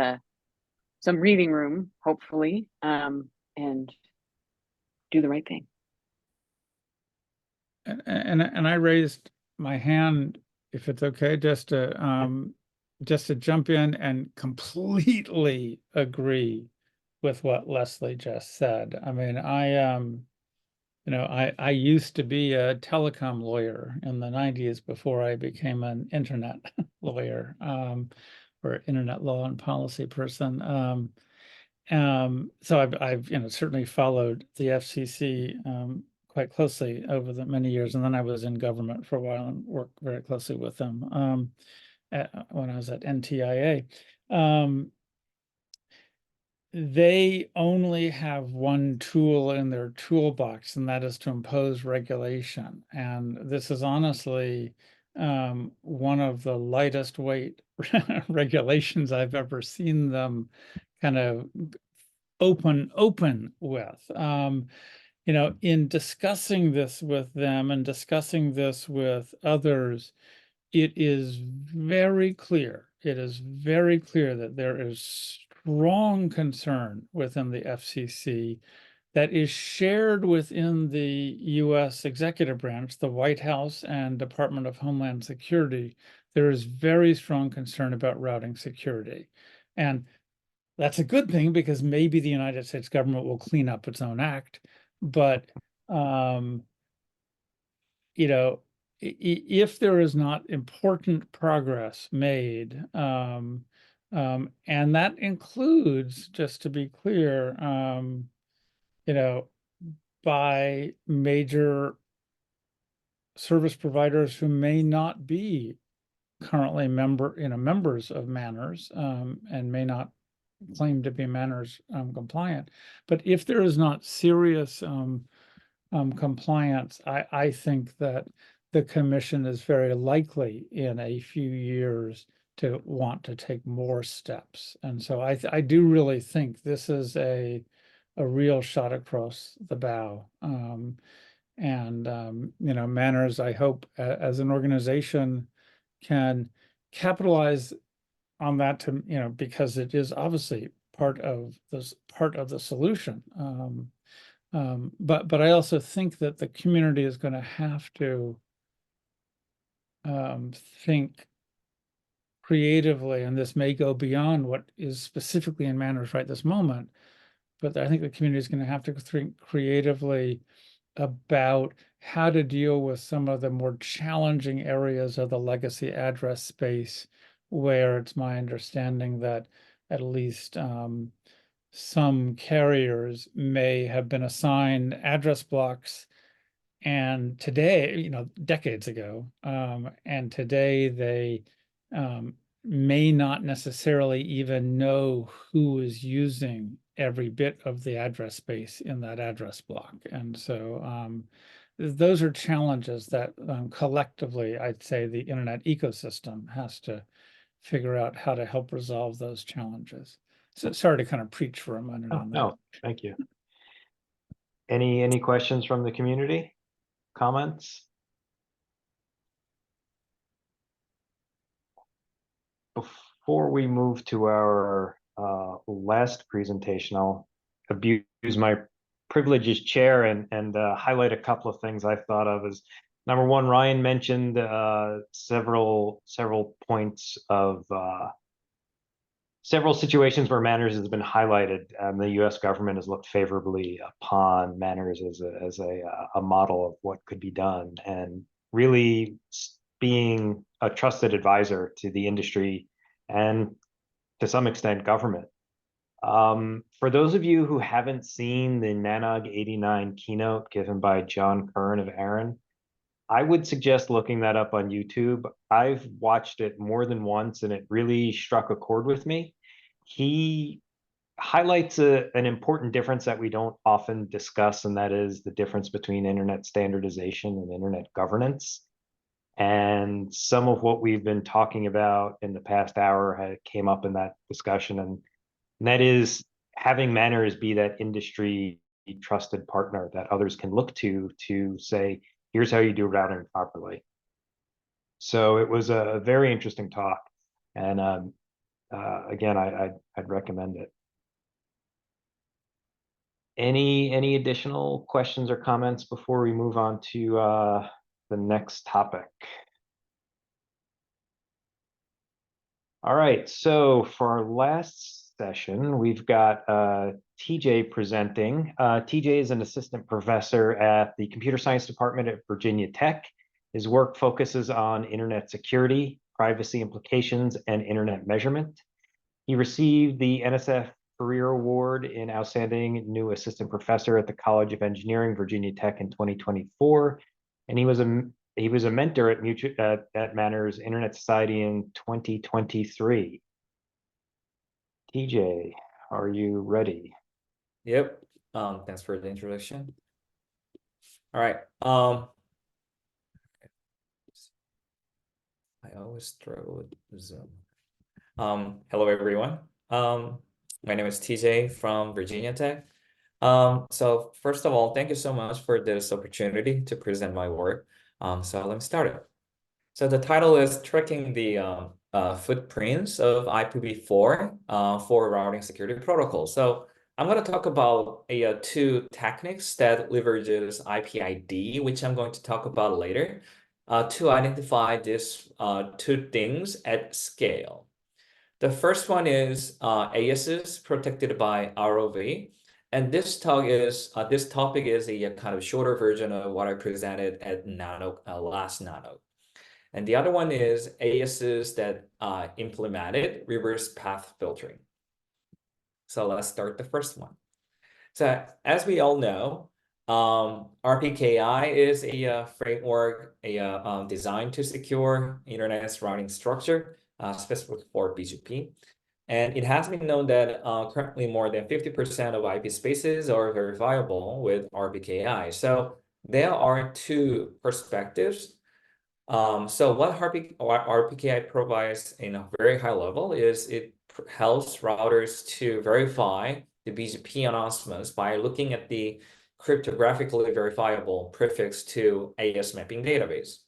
some breathing room, hopefully, and do the right thing. And I raised my hand, if it's okay, just to jump in and completely agree with what Leslie just said. I mean, I used to be a telecom lawyer in the 90s before I became an internet lawyer, or internet law and policy person. So I've certainly followed the FCC quite closely over the many years, and then I was in government for a while and worked very closely with them when I was at NTIA. They only have one tool in their toolbox, and that is to impose regulation. And this is honestly one of the lightest weight regulations I've ever seen them kind of open with. In discussing this with them and discussing this with others, it is very clear. It is very clear that there is strong concern within the FCC that is shared within the US executive branch, the White House and Department of Homeland Security. There is very strong concern about routing security. And that's a good thing, because maybe the United States government will clean up its own act. But, if there is not important progress made, and that includes, just to be clear, by major service providers who may not be currently members of MANRS, and may not claim to be MANRS compliant. But if there is not serious compliance, I think that the commission is very likely in a few years to want to take more steps. And so I do really think this is a real shot across the bow. You know, MANRS, I hope as an organization can capitalize on that to, you know, because it is obviously part of the solution. But I also think that the community is going to have to think creatively, and this may go beyond what is specifically in MANRS right this moment, but I think the community is going to have to think creatively about how to deal with some of the more challenging areas of the legacy address space, where it's my understanding that at least some carriers may have been assigned address blocks, and today, you know, decades ago, and today they may not necessarily even know who is using every bit of the address space in that address block. And so those are challenges that collectively, I'd say the internet ecosystem has to figure out how to help resolve those challenges. So sorry to kind of preach for a minute on that. No, thank you. Any questions from the community? Comments? Before we move to our last presentation, I'll abuse my privilege as chair and highlight a couple of things I thought of. As number one, Ryan mentioned several points of several situations where MANRS has been highlighted, and the U.S. government has looked favorably upon MANRS as a model of what could be done, and really being a trusted advisor to the industry and to some extent government. For those of you who haven't seen the NANOG 89 keynote given by John Curran of AARON, I would suggest looking that up on YouTube. I've watched it more than once and it really struck a chord with me. He highlights an important difference that we don't often discuss, and that is the difference between internet standardization and internet governance. And some of what we've been talking about in the past hour came up in that discussion, and that is having MANRS be that industry trusted partner that others can look to say, here's how you do routing properly. So it was a very interesting talk, and again, I'd recommend it. Any additional questions or comments before we move on to the next topic? All right, so for our last session, we've got TJ presenting. TJ is an assistant professor at the Computer Science Department at Virginia Tech. His work focuses on internet security, privacy implications, and internet measurement. He received the NSF Career Award in Outstanding New Assistant Professor at the College of Engineering, Virginia Tech in 2024, and he was a mentor at MANRS Internet Society in 2023. TJ, are you ready? Yep. Thanks for the introduction. All right. I always struggle with Zoom. Hello, everyone. My name is TJ from Virginia Tech. So first of all, thank you so much for this opportunity to present my work. So let me start it. So the title is Tracking the Footprints of IPv4 for Routing Security Protocol. So I'm going to talk about two techniques that leverages IPID, which I'm going to talk about later, to identify these two things at scale. The first one is ASs protected by ROV. And this topic is a kind of shorter version of what I presented at last NANOG. And the other one is ASs that implemented reverse path filtering. So let's start the first one. So as we all know, RPKI is a framework designed to secure internet's routing structure, specifically for BGP. And it has been known that currently more than 50% of IP spaces are verifiable with RPKI. So there are two perspectives. So what RPKI provides in a very high level is it helps routers to verify the BGP announcements by looking at the cryptographically verifiable prefix to AES mapping database.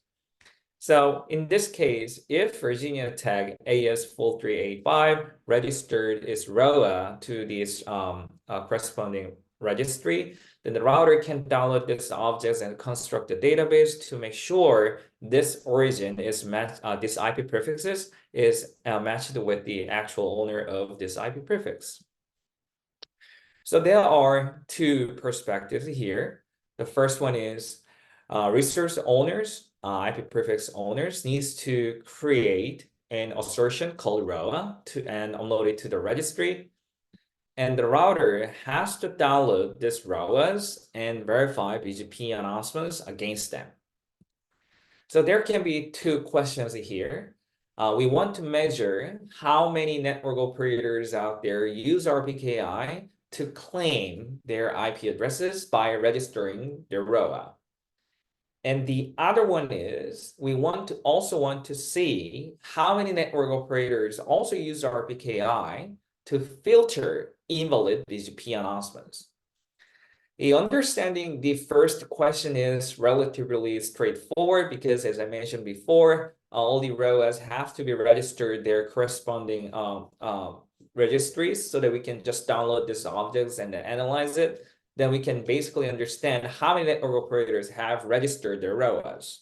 So in this case, if Virginia tag AES4385 registered its ROA to this corresponding registry, then the router can download these objects and construct a database to make sure this origin is matched, this IP prefixes is matched with the actual owner of this IP prefix. So there are two perspectives here. The first one is resource owners, IP prefix owners needs to create an assertion called ROA and upload it to the registry. And the router has to download these ROAs and verify BGP announcements against them. So there can be two questions here. We want to measure how many network operators out there use RPKI to claim their IP addresses by registering their ROA. And the other one is we also want to see how many network operators also use RPKI to filter invalid BGP announcements. Understanding the first question is relatively straightforward because, as I mentioned before, all the ROAs have to be registered their corresponding registries so that we can just download these objects and then analyze it. Then we can basically understand how many network operators have registered their ROAs.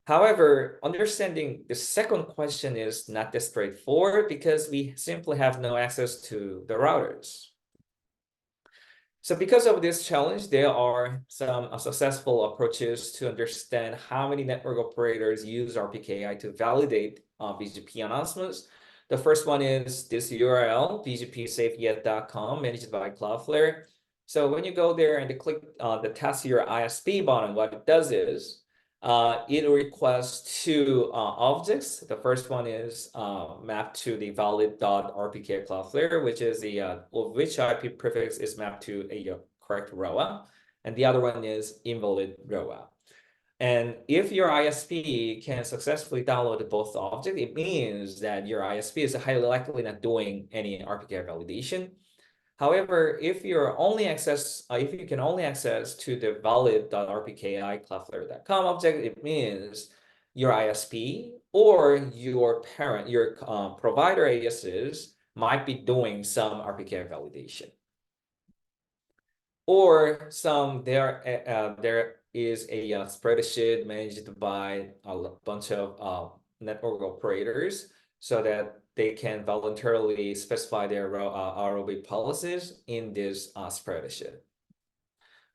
However, understanding the second question is not that straightforward because we simply have no access to the routers. So because of this challenge, there are some successful approaches to understand how many network operators use RPKI to validate BGP announcements. The first one is this URL, bgpsafeyet.com, managed by Cloudflare. So when you go there and click the test your ISP button, what it does is it requests two objects. The first one is mapped to the valid.rpk Cloudflare, which is the of which IP prefix is mapped to a correct ROA, and the other one is invalid ROA. And if your ISP can successfully download both objects, it means that your ISP is highly likely not doing any RPKI validation. However, if you can only access to the valid.rpki cloudflare.com object, it means your ISP or your provider ASs might be doing some RPKI validation. Or there is a spreadsheet managed by a bunch of network operators so that they can voluntarily specify their ROB policies in this spreadsheet.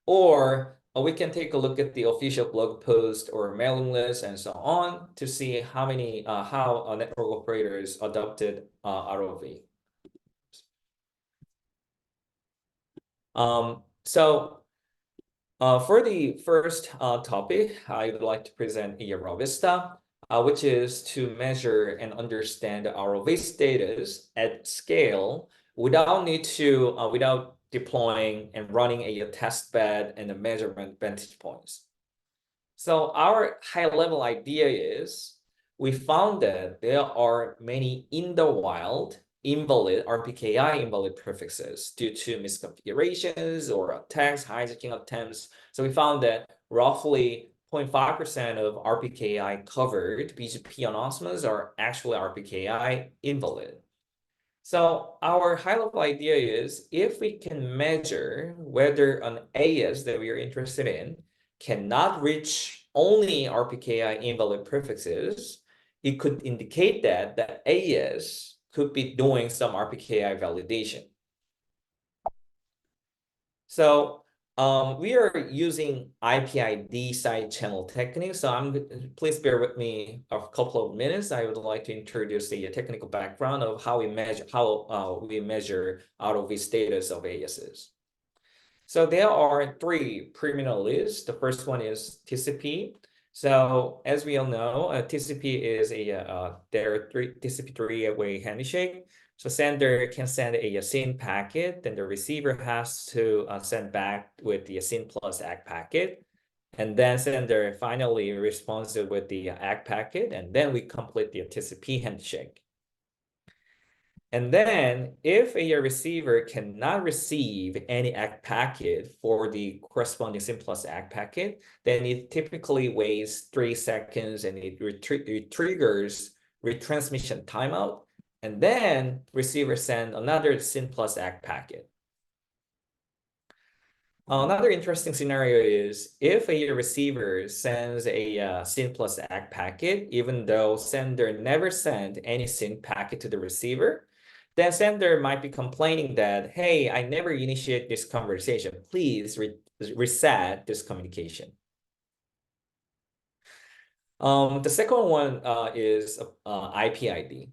Or we can take a look at the official blog post or mailing list and so on to see how many network operators adopted ROV. For the first topic, I would like to present a ROVista, which is to measure and understand the ROV status at scale without deploying and running a test bed and a measurement vantage points. So our high-level idea is we found that there are many in the wild RPKI invalid prefixes due to misconfigurations or attacks, hijacking attempts. So we found that roughly 0.5% of RPKI covered BGP announcements are actually RPKI invalid. So our high-level idea is if we can measure whether an AS that we are interested in cannot reach only RPKI invalid prefixes, it could indicate that the AS could be doing some RPKI validation. So we are using IPID side channel technique. So please bear with me a couple of minutes. I would like to introduce the technical background of how we measure ROV status of ASs. So there are three preliminary lists. The first one is TCP. So as we all know, TCP is there are TCP three-way handshake. So sender can send a SYN packet, then the receiver has to send back with the SYN plus ACK packet. And then sender finally responds with the ACK packet, and then we complete the TCP handshake. And then if a receiver cannot receive any ACK packet for the corresponding SYN plus ACK packet, then it typically waits 3 seconds and it triggers retransmission timeout. And then receiver send another SYN plus ACK packet. Another interesting scenario is if a receiver sends a SYN plus ACK packet, even though sender never sent any SYN packet to the receiver, then sender might be complaining that, hey, I never initiate this conversation. Please reset this communication. The second one is IP-ID.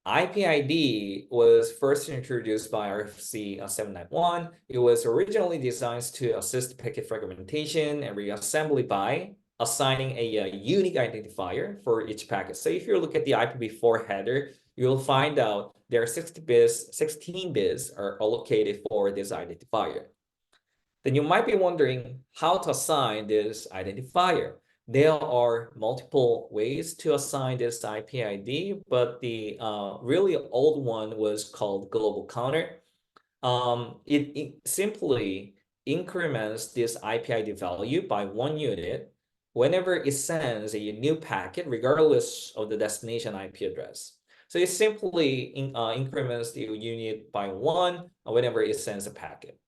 IP-ID was first introduced by RFC 791. It was originally designed to assist packet fragmentation and reassembly by assigning a unique identifier for each packet. So if you look at the IPv4 header, you'll find out there are 16 bits are allocated for this identifier. Then you might be wondering how to assign this identifier. There are multiple ways to assign this IP-ID, but the really old one was called global counter. It simply increments this IP-ID value by 1 unit whenever it sends a new packet, regardless of the destination IP address. So it simply increments the unit by 1 whenever it sends a packet.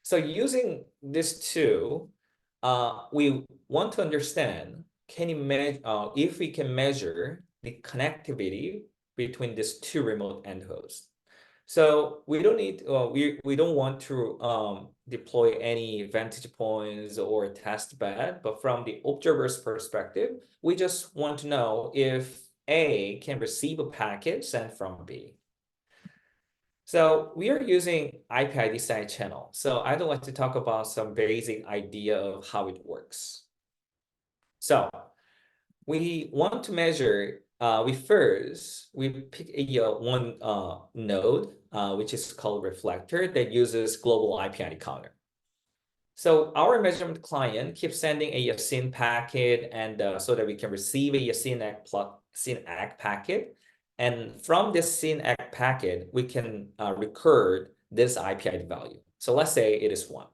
So using this two, we want to understand, if we can measure the connectivity between these two remote end hosts. So we don't need, we don't want to deploy any vantage points or test bed, but from the observer's perspective, we just want to know if A can receive a packet sent from B. So we are using IP-ID side channel. So I'd like to talk about some basic idea of how it works. So we want to measure, we pick one node, which is called reflector that uses global IP-ID counter. So our measurement client keeps sending a SYN packet and so that we can receive a SYN ACK packet. And from this SYN ACK packet, we can record this IP-ID value. So let's say it is 1.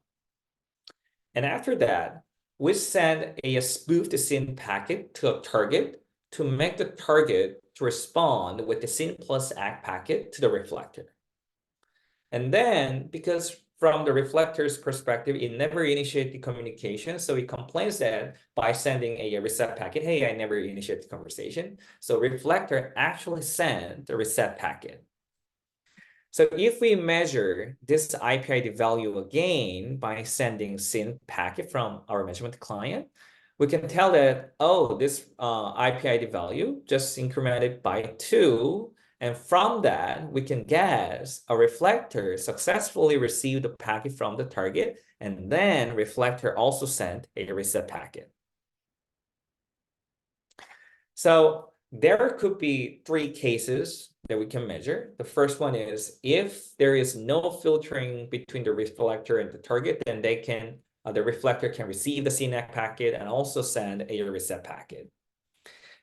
And after that, we send a spoofed SYN packet to a target to make the target to respond with the SYN plus ACK packet to the reflector. And then, because from the reflector's perspective, it never initiates the communication. So it complains that by sending a reset packet, hey, I never initiate the conversation. So reflector actually sent the reset packet. So if we measure this IP-ID value again by sending SYN packet from our measurement client, we can tell that, oh, this IP-ID value just incremented by 2. And from that, we can guess a reflector successfully received a packet from the target, and then reflector also sent a reset packet. So there could be 3 cases that we can measure. The first one is if there is no filtering between the reflector and the target, then the reflector can receive the SYN ACK packet and also send a reset packet.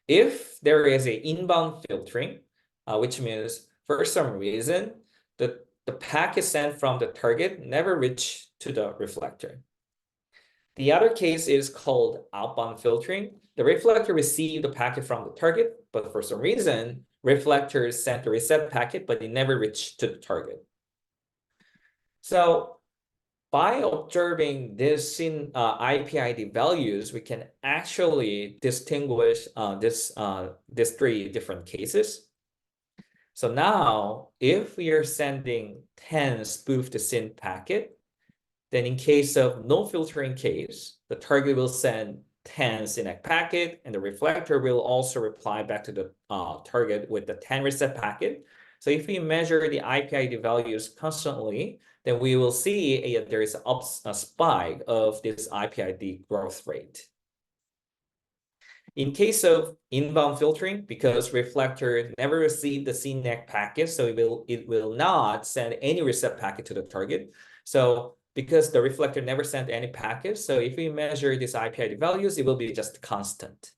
If there is an inbound filtering, which means for some reason, the packet sent from the target never reached to the reflector. The other case is called outbound filtering. The reflector received the packet from the target, but for some reason, reflector sent a reset packet, but it never reached to the target. So by observing this SYN IP-ID values, we can actually distinguish these 3 different cases. So now, if we are sending 10 spoofed SYN packet, then in case of no filtering case, the target will send 10 SYN ACK packet, and the reflector will also reply back to the target with the 10 reset packet. So if we measure the IP-ID values constantly, then we will see there is a spike of this IP-ID growth rate. In case of inbound filtering, because reflector never received the CNAC packet, so it will not send any reset packet to the target. So because the reflector never sent any packet, so if we measure these IP-ID values, it will be just constant.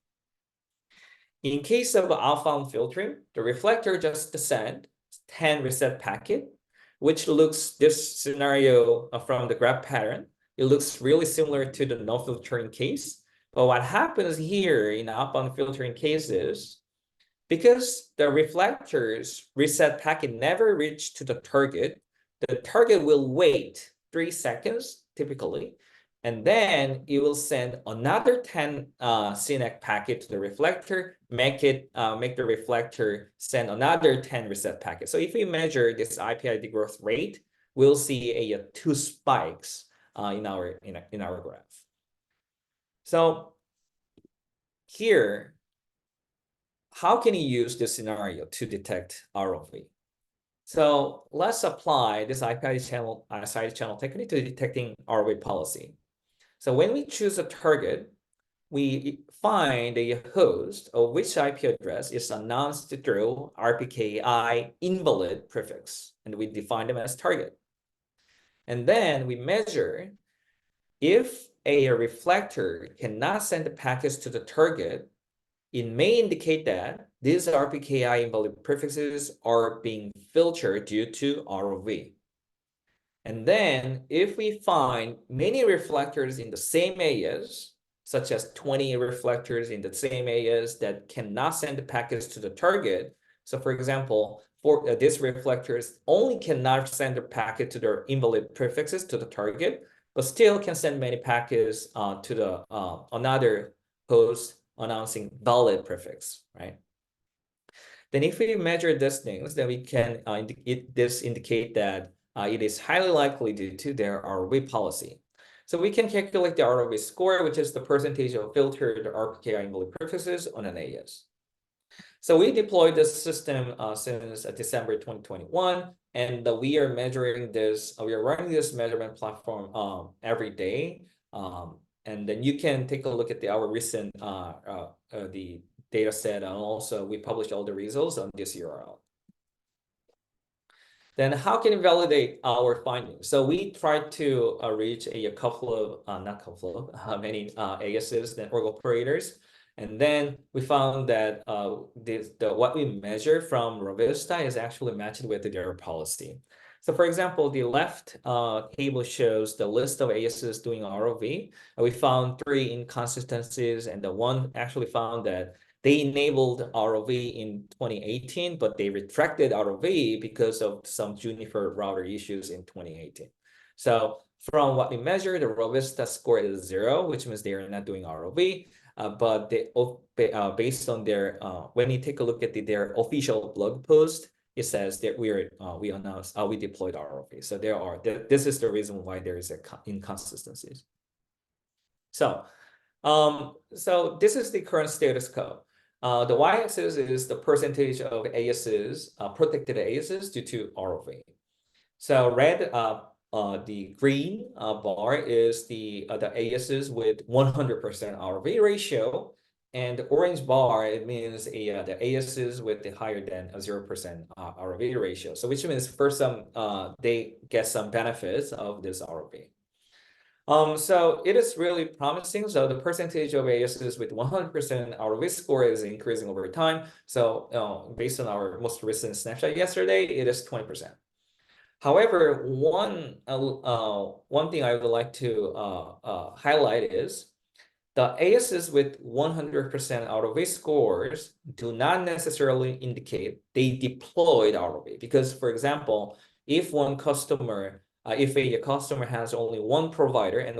In case of outbound filtering, the reflector just sent 10 reset packet, which looks, this scenario from the graph pattern, it looks really similar to the no filtering case. But what happens here in outbound filtering cases, because the reflector's reset packet never reached to the target will wait 3 seconds typically, and then it will send another 10 CNAC packet to the reflector, make the reflector send another 10 reset packet. So if we measure this IP-ID growth rate, we'll see 2 spikes in our graph. So here, how can you use this scenario to detect ROV? So let's apply this IP-ID channel side channel technique to detecting ROV policy. So when we choose a target, we find a host of which IP address is announced through RPKI invalid prefix, and we define them as target. And then we measure if a reflector cannot send the packets to the target, it may indicate that these RPKI invalid prefixes are being filtered due to ROV. And then if we find many reflectors in the same areas, such as 20 reflectors in the same areas that cannot send the packets to the target. So for example, for these reflectors only cannot send the packet to their invalid prefixes to the target, but still can send many packets to the another host announcing valid prefix, right? Then if we measure these things, then we can indicate that it is highly likely due to their ROV policy. So we can calculate the ROV score, which is the percentage of filtered RPKI invalid prefixes on an AS. So we deployed this system since December 2021, and we are measuring this. We are running this measurement platform every day. And then you can take a look at our recent the data set, and also we publish all the results on this URL. Then how can we validate our findings? So we tried to reach many ASs, network operators. And then we found that what we measure from Rovista is actually matched with their policy. So for example, the left table shows the list of ASs doing ROV. We found 3 inconsistencies, and the one actually found that they enabled ROV in 2018, but they retracted ROV because of some Juniper router issues in 2018. So from what we measured, the Rovista score is 0, which means they are not doing ROV. But they, based on their, when you take a look at their official blog post, it says that we deployed ROV. So this is the reason why there is inconsistencies. So this is the current status quo. The y-axis is the percentage of ASs, protected ASs due to ROV. So red, the green bar is the ASs with 100% ROV ratio, and the orange bar, it means the ASs with the higher than 0% ROV ratio. So which means for some, they get some benefits of this ROV. So it is really promising. So the percentage of ASs with 100% ROV score is increasing over time. So based on our most recent snapshot yesterday, it is 20%. However, one thing I would like to highlight is the ASs with 100% ROV scores do not necessarily indicate they deployed ROV. Because, for example, if a customer has only one provider and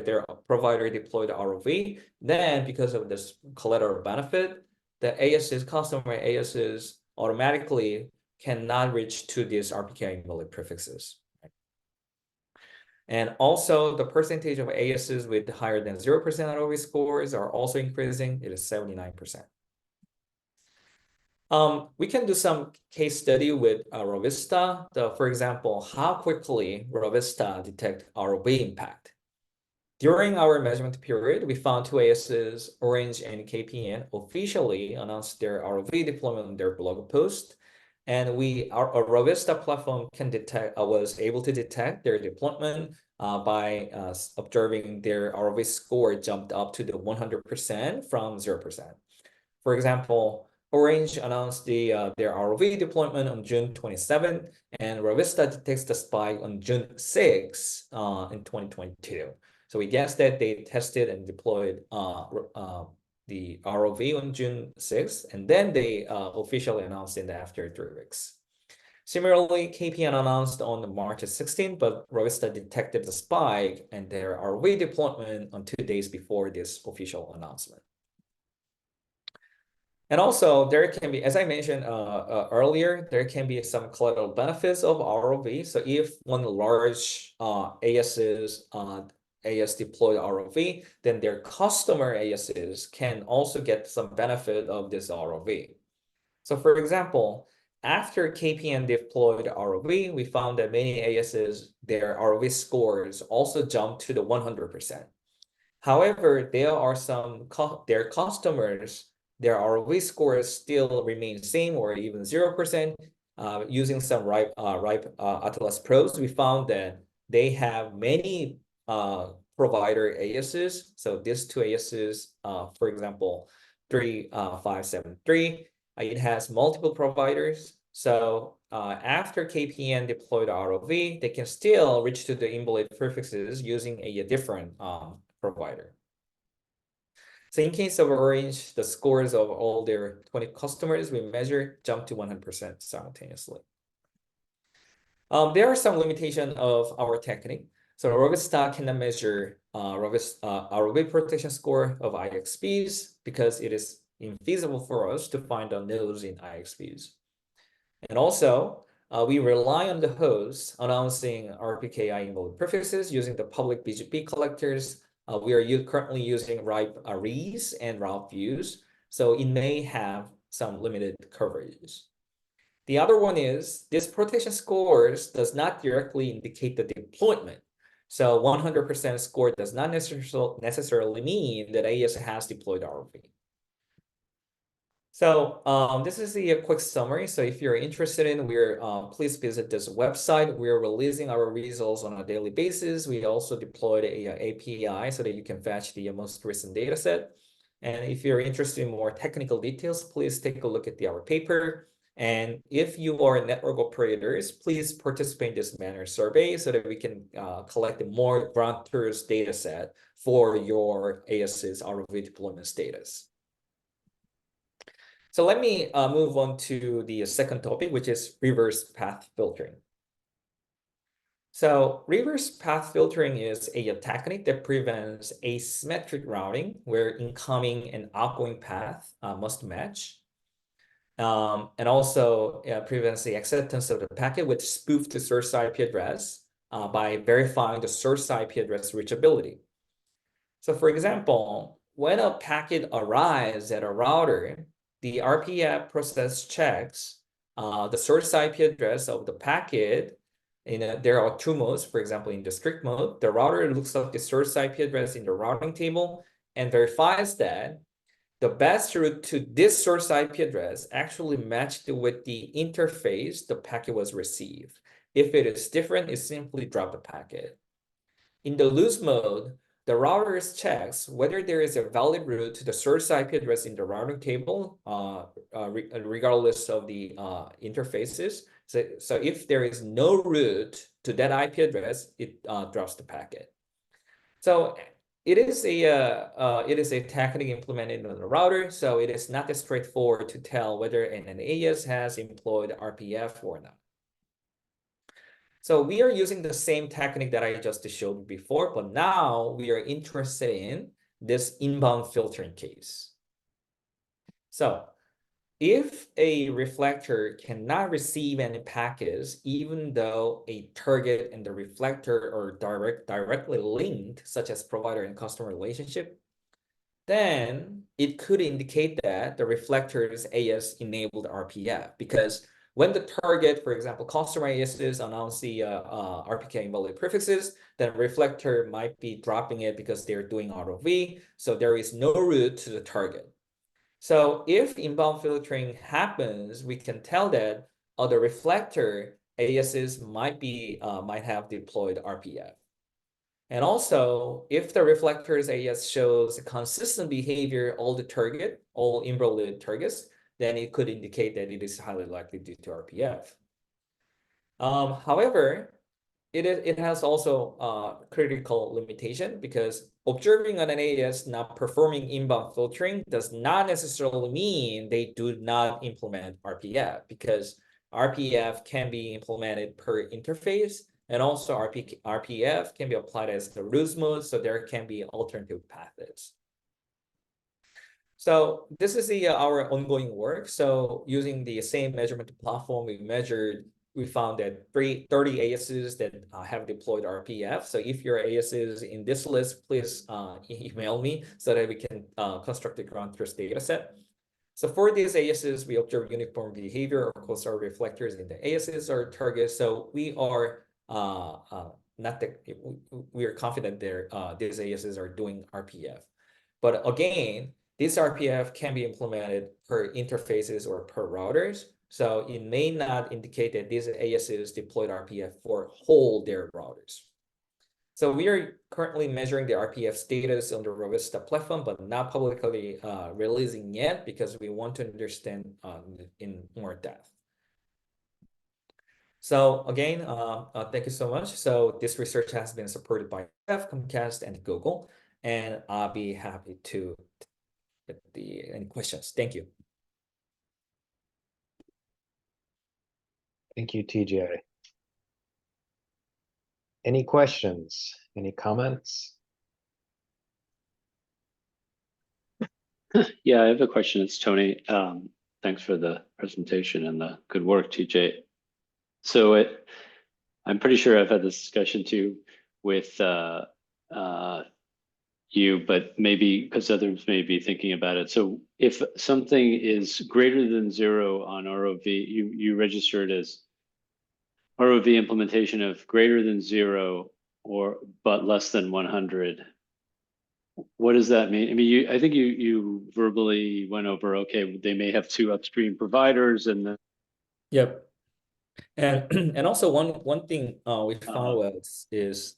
their provider deployed ROV, then because of this collateral benefit, the customer ASs automatically cannot reach to these RPKI invalid prefixes. And also the percentage of ASs with higher than 0% ROV scores are also increasing. It is 79%. We can do some case study with Rovista. For example, how quickly Rovista detect ROV impact. During our measurement period, we found two ASs, Orange and KPN, officially announced their ROV deployment on their blog post. And our Rovista platform was able to detect their deployment by observing their ROV score jumped up to the 100% from 0%. For example, Orange announced their ROV deployment on June 27, and Rovista detects the spike on June 6 in 2022. So we guess that they tested and deployed the ROV on June 6th, and then they officially announced it after 3 weeks. Similarly, KPN announced on March 16th, but Rovista detected the spike and their ROV deployment on 2 days before this official announcement. And also, there can be, as I mentioned earlier, there can be some collateral benefits of ROV. So if one large AS deployed ROV, then their customer ASs can also get some benefit of this ROV. So for example, after KPN deployed ROV, we found that many ASs, their ROV scores also jumped to the 100%. However, there are some, their customers, their ROV scores still remain same or even 0%. Using some RIPE Atlas Pros, we found that they have many provider ASs. So these two ASs, for example, 3573, it has multiple providers. So after KPN deployed ROV, they can still reach to the invalid prefixes using a different provider. So in case of Orange, the scores of all their 20 customers we measure jump to 100% simultaneously. There are some limitations of our technique. So Rovista cannot measure ROV protection score of IXPs because it is infeasible for us to find the nodes in IXPs. And also, we rely on the host announcing RPKI invalid prefixes using the public BGP collectors. We are currently using RIPE arrays and route views, so it may have some limited coverages. The other one is this protection scores does not directly indicate the deployment. So 100% score does not necessarily mean that AS has deployed ROV. So this is a quick summary. So if you're interested in, please visit this website. We're releasing our results on a daily basis. We also deployed a API so that you can fetch the most recent data set. And if you're interested in more technical details, please take a look at our paper. And if you are network operators, please participate in this MANRS survey so that we can collect a more ground truth data set for your AS's ROV deployment status. So let me move on to the second topic, which is reverse path filtering. So reverse path filtering is a technique that prevents asymmetric routing where incoming and outgoing path must match. And also prevents the acceptance of the packet with spoofed source IP address by verifying the source IP address reachability. So for example, when a packet arrives at a router, the RPF process checks the source IP address of the packet. There are two modes. For example, in the strict mode, the router looks up the source IP address in the routing table and verifies that the best route to this source IP address actually matched with the interface the packet was received. If it is different, it simply drops the packet. In the loose mode, the router checks whether there is a valid route to the source IP address in the routing table, regardless of the interfaces. So if there is no route to that IP address, it drops the packet. So it is a technique implemented on the router, so it is not as straightforward to tell whether an AS has employed RPF or not. So we are using the same technique that I just showed before, but now we are interested in this inbound filtering case. So if a reflector cannot receive any packets, even though a target and the reflector are directly linked, such as provider and customer relationship, then it could indicate that the reflector's AS enabled RPF, because when the target, for example, customer ASs announce the RPK invalid prefixes, then reflector might be dropping it because they're doing ROV. So there is no route to the target. So if inbound filtering happens, we can tell that the reflector ASs might have deployed RPF. And also, if the reflector's AS shows consistent behavior all invalid targets, then it could indicate that it is highly likely due to RPF. However, it has also critical limitation, because observing an AS not performing inbound filtering does not necessarily mean they do not implement RPF, because RPF can be implemented per interface, and also RPF can be applied as the ruse mode, so there can be alternative paths. So this is our ongoing work. So using the same measurement platform, we found that 30 ASs that have deployed RPF. So if your AS is in this list, please email me so that we can construct a ground truth data set. So for these ASs, we observe uniform behavior across our reflectors in the ASs or targets. So we are we are confident these ASs are doing RPF. But again, this RPF can be implemented per interfaces or per routers. So it may not indicate that these ASs deployed RPF for their routers. So we are currently measuring the RPF status on the Rovista platform, but not publicly releasing yet, because we want to understand in more depth. So again, thank you so much. So this research has been supported by Comcast and Google, and I'll be happy to get any questions. Thank you. Thank you, TJ. Any questions? Any comments? Yeah, I have a question. It's Tony. Thanks for the presentation and the good work, TJ. So I'm pretty sure I've had this discussion too with you, but maybe because others may be thinking about it. So if something is greater than 0 on ROV, you registered as ROV implementation of greater than 0 but less than 100. What does that mean? I mean, I think you verbally went over, okay, they may have 2 upstream providers and then. Yep. And also one thing we found is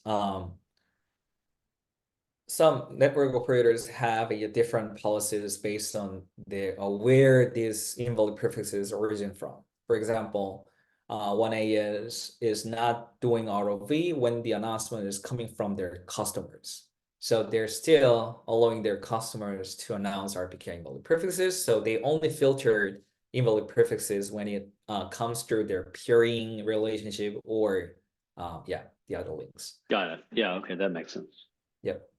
some network operators have different policies based on where these invalid prefixes origin from. For example, one AS is not doing ROV when the announcement is coming from their customers. So they're still allowing their customers to announce RPK invalid prefixes. So they only filtered invalid prefixes when it comes through their peering relationship or the other links. Got it. Yeah, okay, that makes sense. Yep.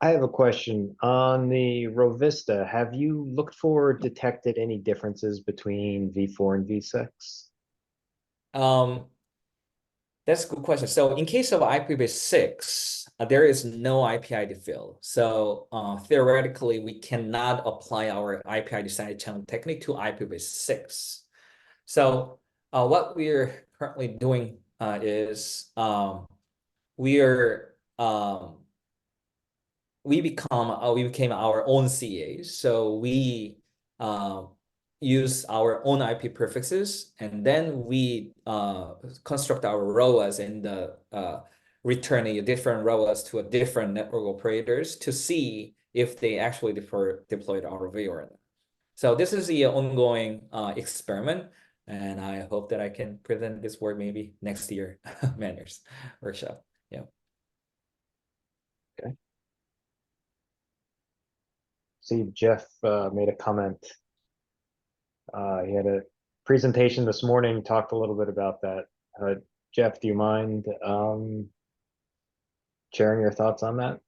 I have a question on the Rovista. Have you looked for or detected any differences between V4 and V6? That's a good question. So in case of IPv6, there is no IP-ID field. So theoretically, we cannot apply our IP-ID side channel technique to IPv6. So what we're currently doing is we became our own CAs. So we use our own IP prefixes, and then we construct our ROAS and return a different ROAS to a different network operators to see if they actually deployed ROV or not. So this is the ongoing experiment, and I hope that I can present this work maybe next year, MANRS workshop. Yeah. Okay. See, Jeff made a comment. He had a presentation this morning, talked a little bit about that. Jeff, do you mind sharing your thoughts on that?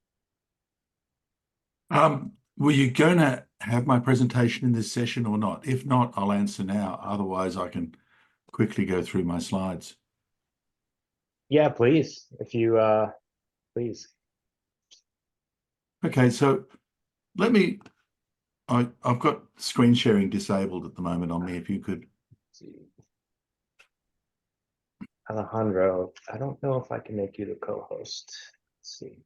Were you going to have my presentation in this session or not? If not, I'll answer now. Otherwise, I can quickly go through my slides. Yeah, please. If you please. Okay, so let me, I've got screen sharing disabled at the moment on me. If you could. Alejandro, I don't know if I can make you the co-host. Let's see.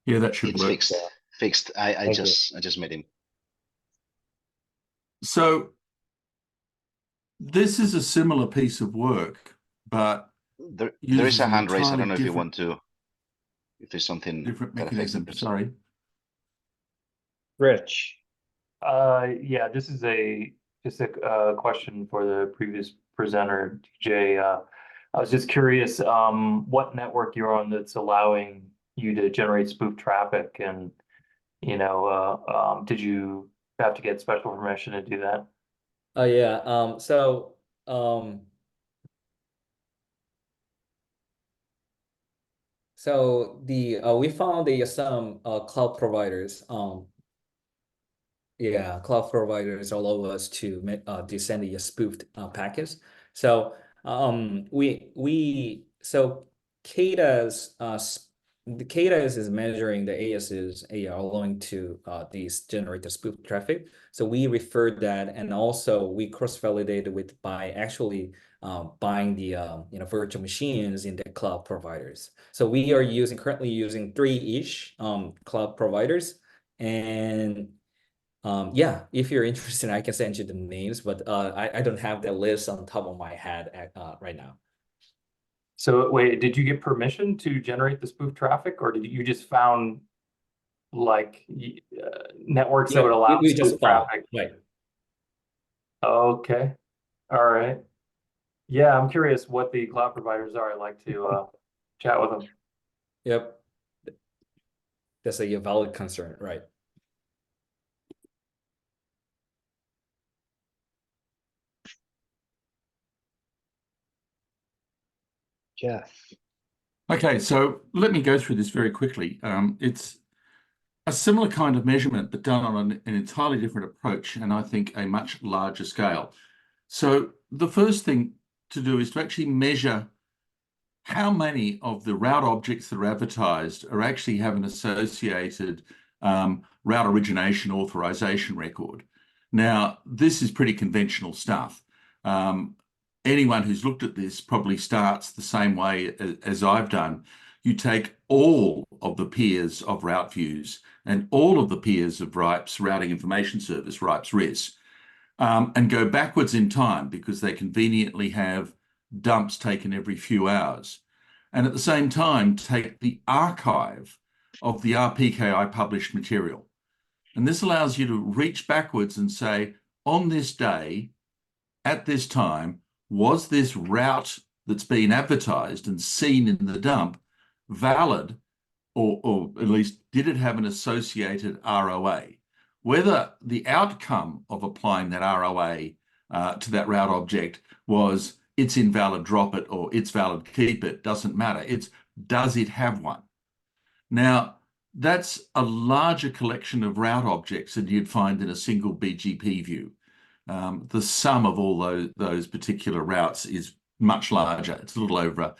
Yeah, that should It's work. fixed. Fixed. I Thank you. just made him. So this is a similar piece of work, but There is uses a an hand raised. I entirely don't know if you different, want to. If there's something different that affects the mechanism. person. Sorry. Rich. Yeah, this is just a question for the previous presenter, DJ. I was just curious, what network you're on that's allowing you to generate spoof traffic, and did you have to get special permission to do that? Oh yeah. So the we found some cloud providers. Yeah, cloud providers allow us to send a spoofed packets. So so KDA's the KDA's is measuring the AS's allowing to these generate the spoof traffic. So we referred that, and also we cross-validated with by actually buying the virtual machines in the cloud providers. So we are currently using 3-ish cloud providers, and yeah, if you're interested, I can send you the names, but I don't have the list on top of my head right now. So wait, did you get permission to generate the spoof traffic, or did you just found like networks that would allow we spoof just found, traffic? right. Okay, all right. Yeah, I'm curious what the cloud providers are. I'd like to chat with them. Yep. That's a valid concern, right? Jeff. Okay, so let me go through this very quickly. It's a similar kind of measurement, but done on an entirely different approach, and I think a much larger scale. So the first thing to do is to actually measure how many of the route objects that are advertised are actually have an associated route origination authorization record. Now, this is pretty conventional stuff. Anyone who's looked at this probably starts the same way as I've done. You take all of the peers of route views and all of the peers of RIPES, Routing Information Service, RIPES RIS, and go backwards in time because they conveniently have dumps taken every few hours. And at the same time, take the archive of the RPKI published material. And this allows you to reach backwards and say, on this day, at this time, was this route that's been advertised and seen in the dump valid, or at least did it have an associated ROA? Whether the outcome of applying that ROA to that route object was it's invalid, drop it, or it's valid, keep it, doesn't matter. It's does it have one? Now, that's a larger collection of route objects than you'd find in a single BGP view. The sum of all those particular routes is much larger. It's a little over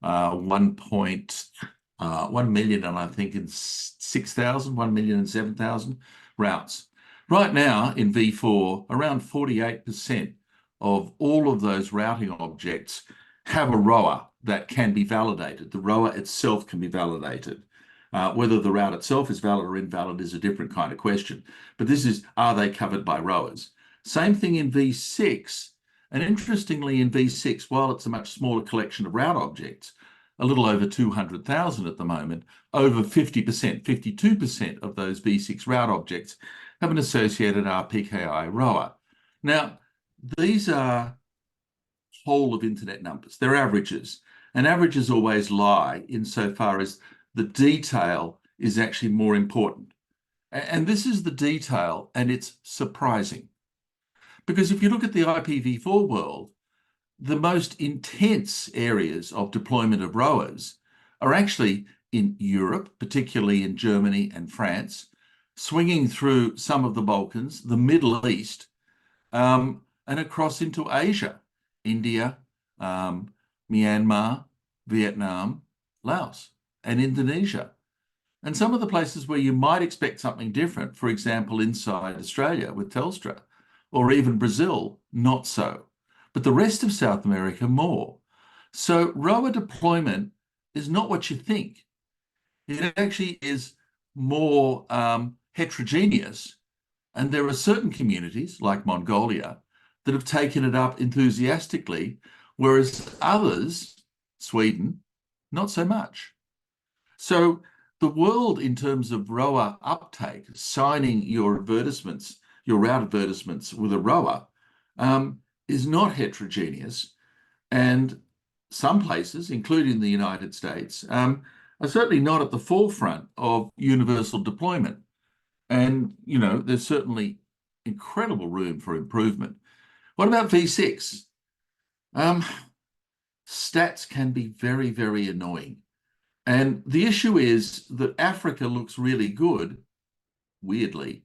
1.1 million, and I think in 6,000, 1,007,000 routes. Right now in V4, around 48% of all of those routing objects have a ROA that can be validated. The ROA itself can be validated. Whether the route itself is valid or invalid is a different kind of question. But this is, are they covered by ROAs? Same thing in V6. And interestingly, in V6, while it's a much smaller collection of route objects, a little over 200,000 at the moment, over 50%, 52% of those V6 route objects have an associated RPKI ROA. Now, these are whole of internet numbers. They're averages. And averages always lie insofar as the detail is actually more important. And this is the detail, and it's surprising. Because if you look at the IPv4 world, the most intense areas of deployment of ROAs are actually in Europe, particularly in Germany and France, swinging through some of the Balkans, the Middle East, and across into Asia, India, Myanmar, Vietnam, Laos, and Indonesia. And some of the places where you might expect something different, for example, inside Australia with Telstra, or even Brazil, not so. But the rest of South America, more. So ROA deployment is not what you think. It actually is more heterogeneous. And there are certain communities, like Mongolia, that have taken it up enthusiastically, whereas others, Sweden, not so much. So the world in terms of ROA uptake, signing your advertisements, your route advertisements with a ROA, is not heterogeneous. And some places, including the United States, are certainly not at the forefront of universal deployment. And, you know, there's certainly incredible room for improvement. What about V6? Stats can be very, very annoying. And the issue is that Africa looks really good, weirdly.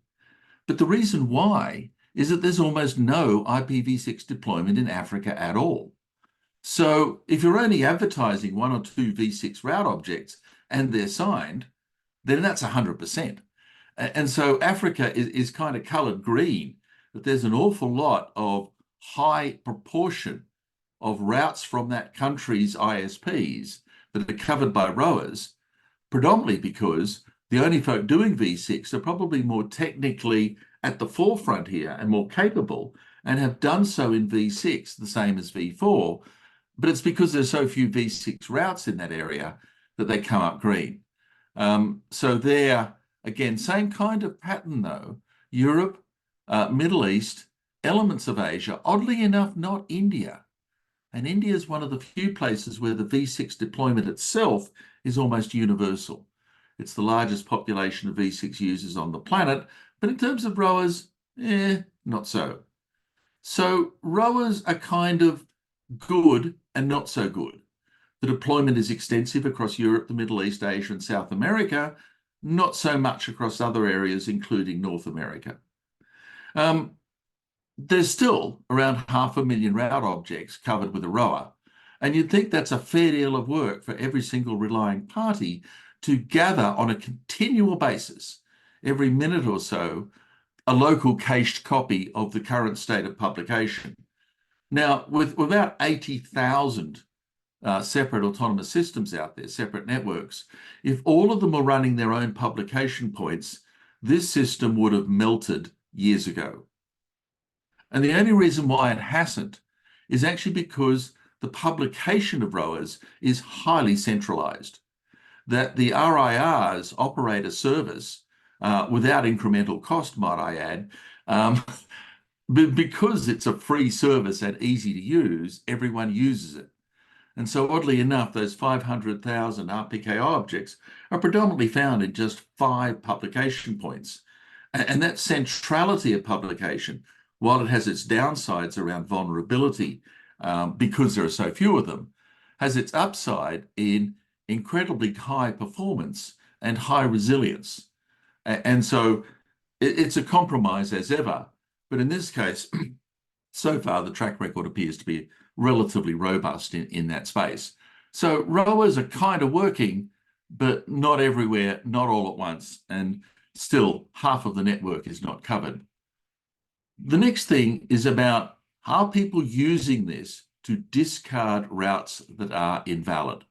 But the reason why is that there's almost no IPv6 deployment in Africa at all. So if you're only advertising 1 or 2 V6 route objects and they're signed, then that's 100%. And so Africa is kind of colored green, that there's an awful lot of high proportion of routes from that country's ISPs that are covered by ROAs, predominantly because the only folk doing V6 are probably more technically at the forefront here and more capable and have done so in V6, the same as V4, but it's because there's so few V6 routes in that area that they come up green. So they're, again, same kind of pattern though. Europe, Middle East, elements of Asia, oddly enough, not India. And India is one of the few places where the V6 deployment itself is almost universal. It's the largest population of V6 users on the planet, but in terms of ROAs, not so. So ROAs are kind of good and not so good. The deployment is extensive across Europe, the Middle East, Asia, and South America, not so much across other areas, including North America. There's still around 500,000 route objects covered with a ROA, and you'd think that's a fair deal of work for every single relying party to gather on a continual basis, every minute or so, a local cached copy of the current state of publication. Now, with about 80,000 separate autonomous systems out there, separate networks, if all of them were running their own publication points, this system would have melted years ago. And the only reason why it hasn't is actually because the publication of ROAs is highly centralized, that the RIRs operate a service without incremental cost, might I add, but because it's a free service and easy to use, everyone uses it. And so oddly enough, those 500,000 RPKI objects are predominantly found in just 5 publication points. And that centrality of publication, while it has its downsides around vulnerability, because there are so few of them, has its upside in incredibly high performance and high resilience. And so it's a compromise as ever. But in this case, so far, the track record appears to be relatively robust in that space. So ROAs are kind of working, but not everywhere, not all at once. And still, half of the network is not covered. The next thing is about how people using this to discard routes that are invalid.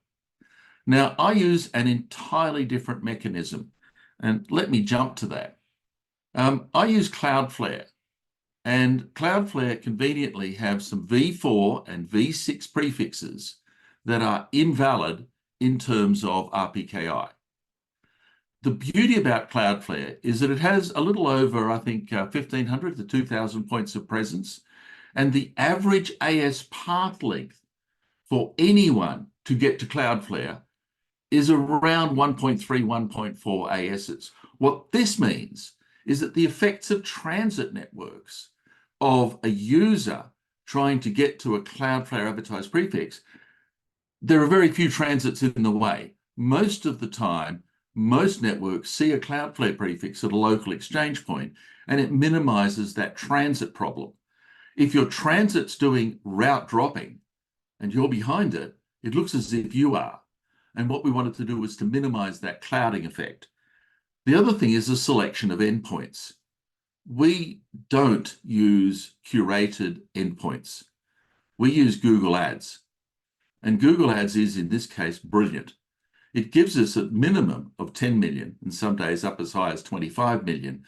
Now, I use an entirely different mechanism, and let me jump to that. I use Cloudflare, and Cloudflare conveniently have some V4 and V6 prefixes that are invalid in terms of RPKI. The beauty about Cloudflare is that it has a little over, I think, 1,500 to 2,000 points of presence, and the average AS path length for anyone to get to Cloudflare is around 1.3, 1.4 ASs. What this means is that the effects of transit networks of a user trying to get to a Cloudflare advertised prefix, there are very few transits in the way. Most of the time, most networks see a Cloudflare prefix at a local exchange point, and it minimizes that transit problem. If your transit's doing route dropping and you're behind it, it looks as if you are. And what we wanted to do was to minimize that clouding effect. The other thing is a selection of endpoints. We don't use curated endpoints. We use Google Ads. And Google Ads is, in this case, brilliant. It gives us a minimum of 10 million, and some days up as high as 25 million,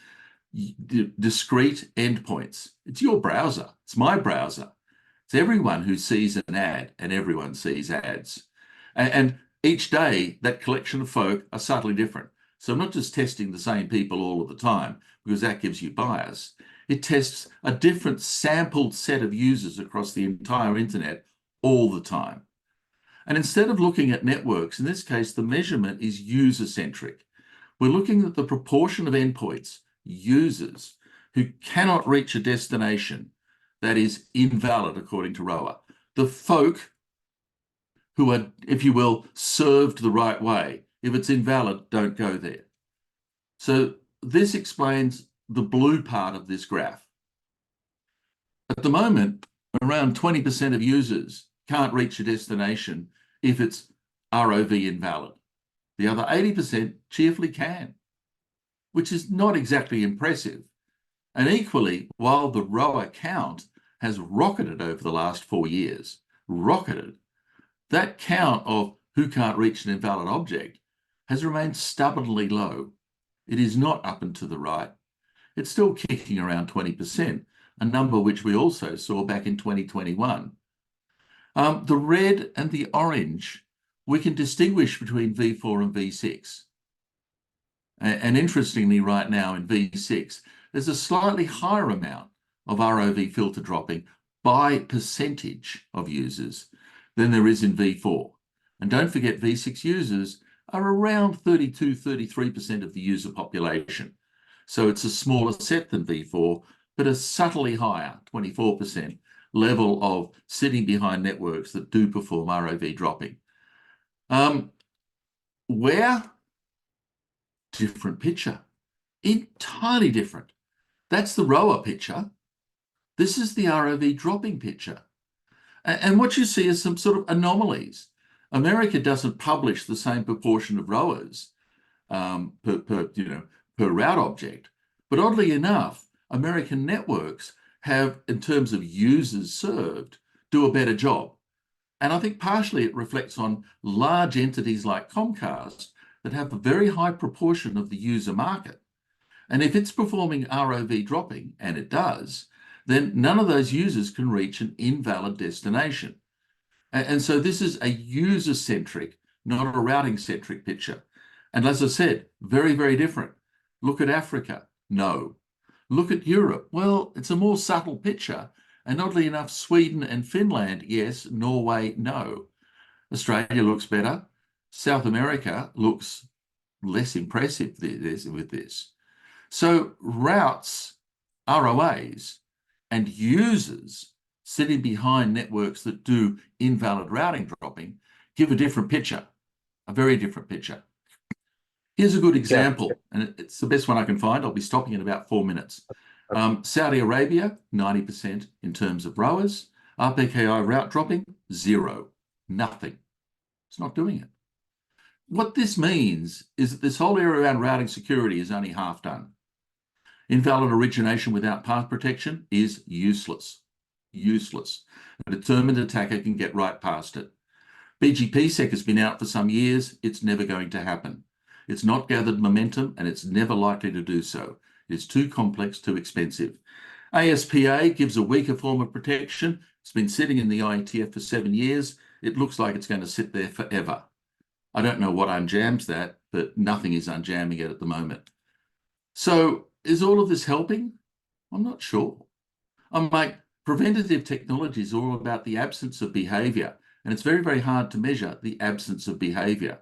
discrete endpoints. It's your browser. It's my browser. It's everyone who sees an ad, and everyone sees ads. And each day, that collection of folk are subtly different. So I'm not just testing the same people all of the time, because that gives you bias. It tests a different sampled set of users across the entire internet all the time. And instead of looking at networks, in this case, the measurement is user-centric. We're looking at the proportion of endpoints, users, who cannot reach a destination that is invalid according to ROA. The folk who are, if you will, served the right way. If it's invalid, don't go there. So this explains the blue part of this graph. At the moment, around 20% of users can't reach a destination if it's ROV invalid. The other 80% cheerfully can, which is not exactly impressive. And equally, while the ROA count has rocketed over the last 4 years, that count of who can't reach an invalid object has remained stubbornly low. It is not up and to the right. It's still kicking around 20%, a number which we also saw back in 2021. The red and the orange, we can distinguish between V4 and V6. And interestingly, right now in V6, there's a slightly higher amount of ROV filter dropping by percentage of users than there is in V4. And don't forget, V6 users are around 32, 33% of the user population. So it's a smaller set than V4, but a subtly higher, 24%, level of sitting behind networks that do perform ROV dropping. Where? Different picture. Entirely different. That's the ROA picture. This is the ROV dropping picture. And what you see is some sort of anomalies. America doesn't publish the same proportion of ROAs per route object. But oddly enough, American networks have, in terms of users served, do a better job. And I think partially it reflects on large entities like Comcast that have a very high proportion of the user market. And if it's performing ROV dropping, and it does, then none of those users can reach an invalid destination. And so this is a user-centric, not a routing-centric picture. And as I said, very, very different. Look at Africa, no. Look at Europe, well, it's a more subtle picture. And oddly enough, Sweden and Finland, yes. Norway, no. Australia looks better. South America looks less impressive with this. So routes, ROAs, and users sitting behind networks that do invalid routing dropping give a different picture, a very different picture. Here's a good example, and it's the best one I can find. I'll be stopping in about 4 minutes. Saudi Arabia, 90% in terms of ROAs. RPKI route dropping, 0, nothing. It's not doing it. What this means is that this whole area around routing security is only half done. Invalid origination without path protection is useless. Useless. A determined attacker can get right past it. BGPsec has been out for some years. It's never going to happen. It's not gathered momentum, and it's never likely to do so. It's too complex, too expensive. ASPA gives a weaker form of protection. It's been sitting in the IETF for 7 years. It looks like it's going to sit there forever. I don't know what unjams that, but nothing is unjamming it at the moment. So is all of this helping? I'm not sure. I'm like, preventative technology is all about the absence of behavior, and it's very, very hard to measure the absence of behavior.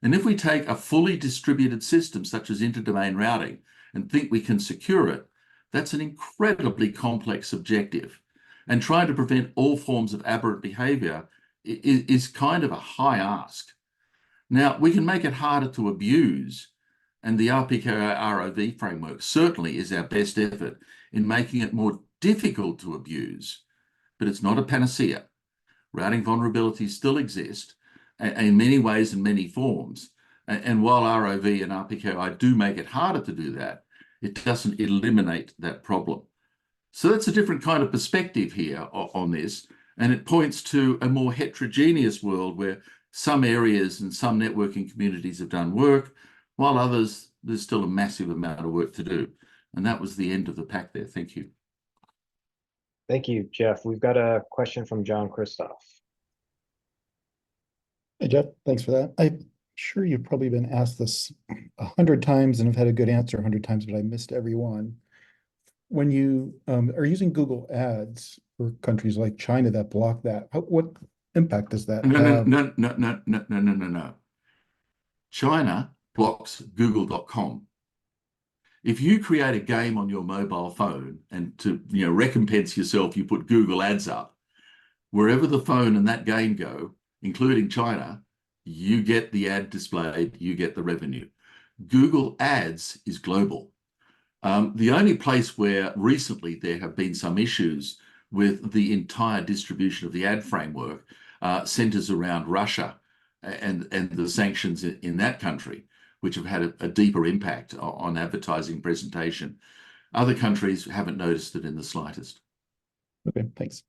And if we take a fully distributed system such as interdomain routing and think we can secure it, that's an incredibly complex objective. And trying to prevent all forms of aberrant behavior is kind of a high ask. Now, we can make it harder to abuse, and the RPKI ROV framework certainly is our best effort in making it more difficult to abuse, but it's not a panacea. Routing vulnerabilities still exist in many ways and many forms, And while ROV and RPKI do make it harder to do that, it doesn't eliminate that problem. So that's a different kind of perspective here on this. And it points to a more heterogeneous world where some areas and some networking communities have done work, while others, there's still a massive amount of work to do. And that was the end of the pack there. Thank you. Thank you, Jeff. We've got a question from John Christoph. Hey, Jeff, thanks for that. I'm sure you've probably been asked this 100 times and have had a good answer 100 times, but I missed every one. When you are using Google Ads for countries like China that block that, what impact does that have? No. China blocks google.com. If you create a game on your mobile phone and to recompense yourself, you put Google Ads up, wherever the phone and that game go, including China, you get the ad displayed, you get the revenue. Google Ads is global. The only place where recently there have been some issues with the entire distribution of the ad framework centers around Russia and the sanctions in that country, which have had a deeper impact on advertising presentation. Other countries haven't noticed it in the slightest. Okay, thanks.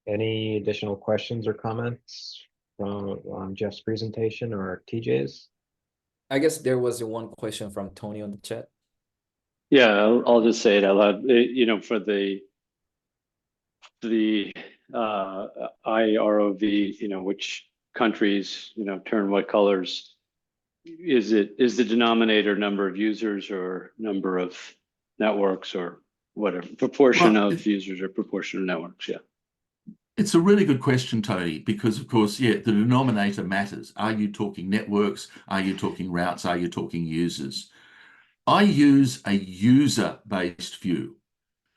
Any additional questions or comments on Jeff's presentation or TJ's? I guess there was one question from Tony on the chat. Yeah, I'll just say it out loud. For the IROV, which countries, turn what colors, is the denominator number of users or number of networks or whatever, proportion of users or proportion of networks? Yeah. It's a really good question, Tony, because of course, the denominator matters. Are you talking networks? Are you talking routes? Are you talking users? I use a user-based view.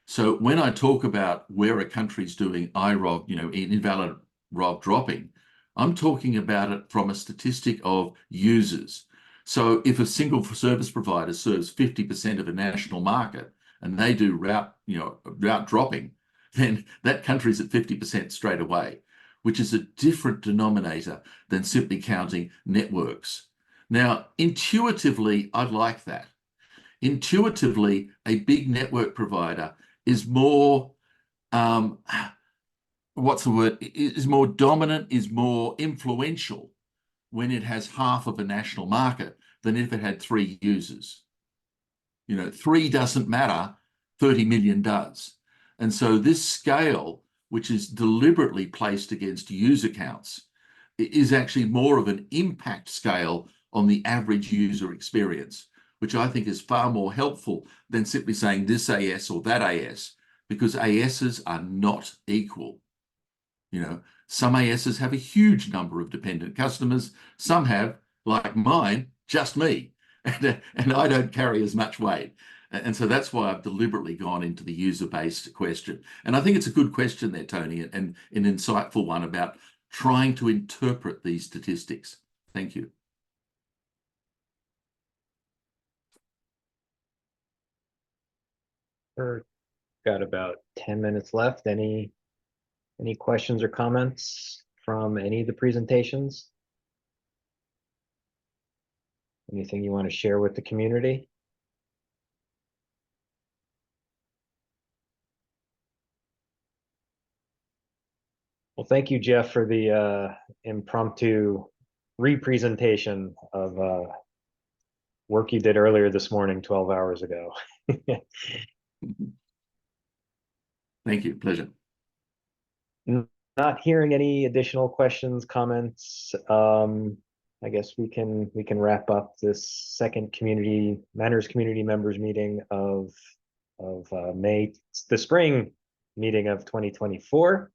So when I talk about where a country's doing IROV, invalid ROV dropping, I'm talking about it from a statistic of users. So if a single service provider serves 50% of a national market and they do route dropping, then that country's at 50% straight away, which is a different denominator than simply counting networks. Now, intuitively, I'd like that. Intuitively, a big network provider is more, is more dominant, is more influential when it has half of a national market than if it had 3 users. 3 doesn't matter, 30 million does. And so this scale, which is deliberately placed against user counts, is actually more of an impact scale on the average user experience, which I think is far more helpful than simply saying this AS or that AS, because ASs are not equal. Some ASs have a huge number of dependent customers. Some have, like mine, just me, and I don't carry as much weight. And so that's why I've deliberately gone into the user-based question. And I think it's a good question there, Tony, and an insightful one about trying to interpret these statistics. Thank you. We've got about 10 minutes left. Any questions or comments from any of the presentations? Anything you want to share with the community? Well, thank you, Jeff, for the impromptu representation of work you did earlier this morning, 12 hours ago. Thank you. Pleasure. Not hearing any additional questions, comments. I guess we can wrap up this second MANRS community members meeting of May, the spring meeting of 2024.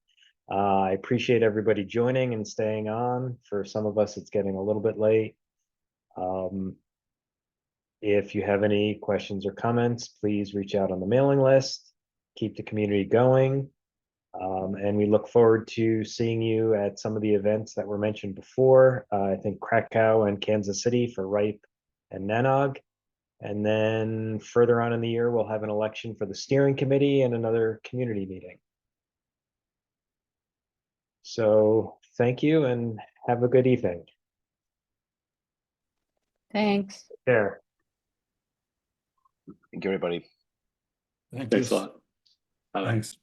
I appreciate everybody joining and staying on. For some of us, it's getting a little bit late. If you have any questions or comments, please reach out on the mailing list. Keep the community going. And we look forward to seeing you at some of the events that were mentioned before. I think Krakow and Kansas City for RIPE and NANOG. And then further on in the year, we'll have an election for the steering committee and another community meeting. So thank you and have a good evening. Thanks. There. Thank you, everybody. Thank Thanks a you. lot. Bye-bye. Thanks.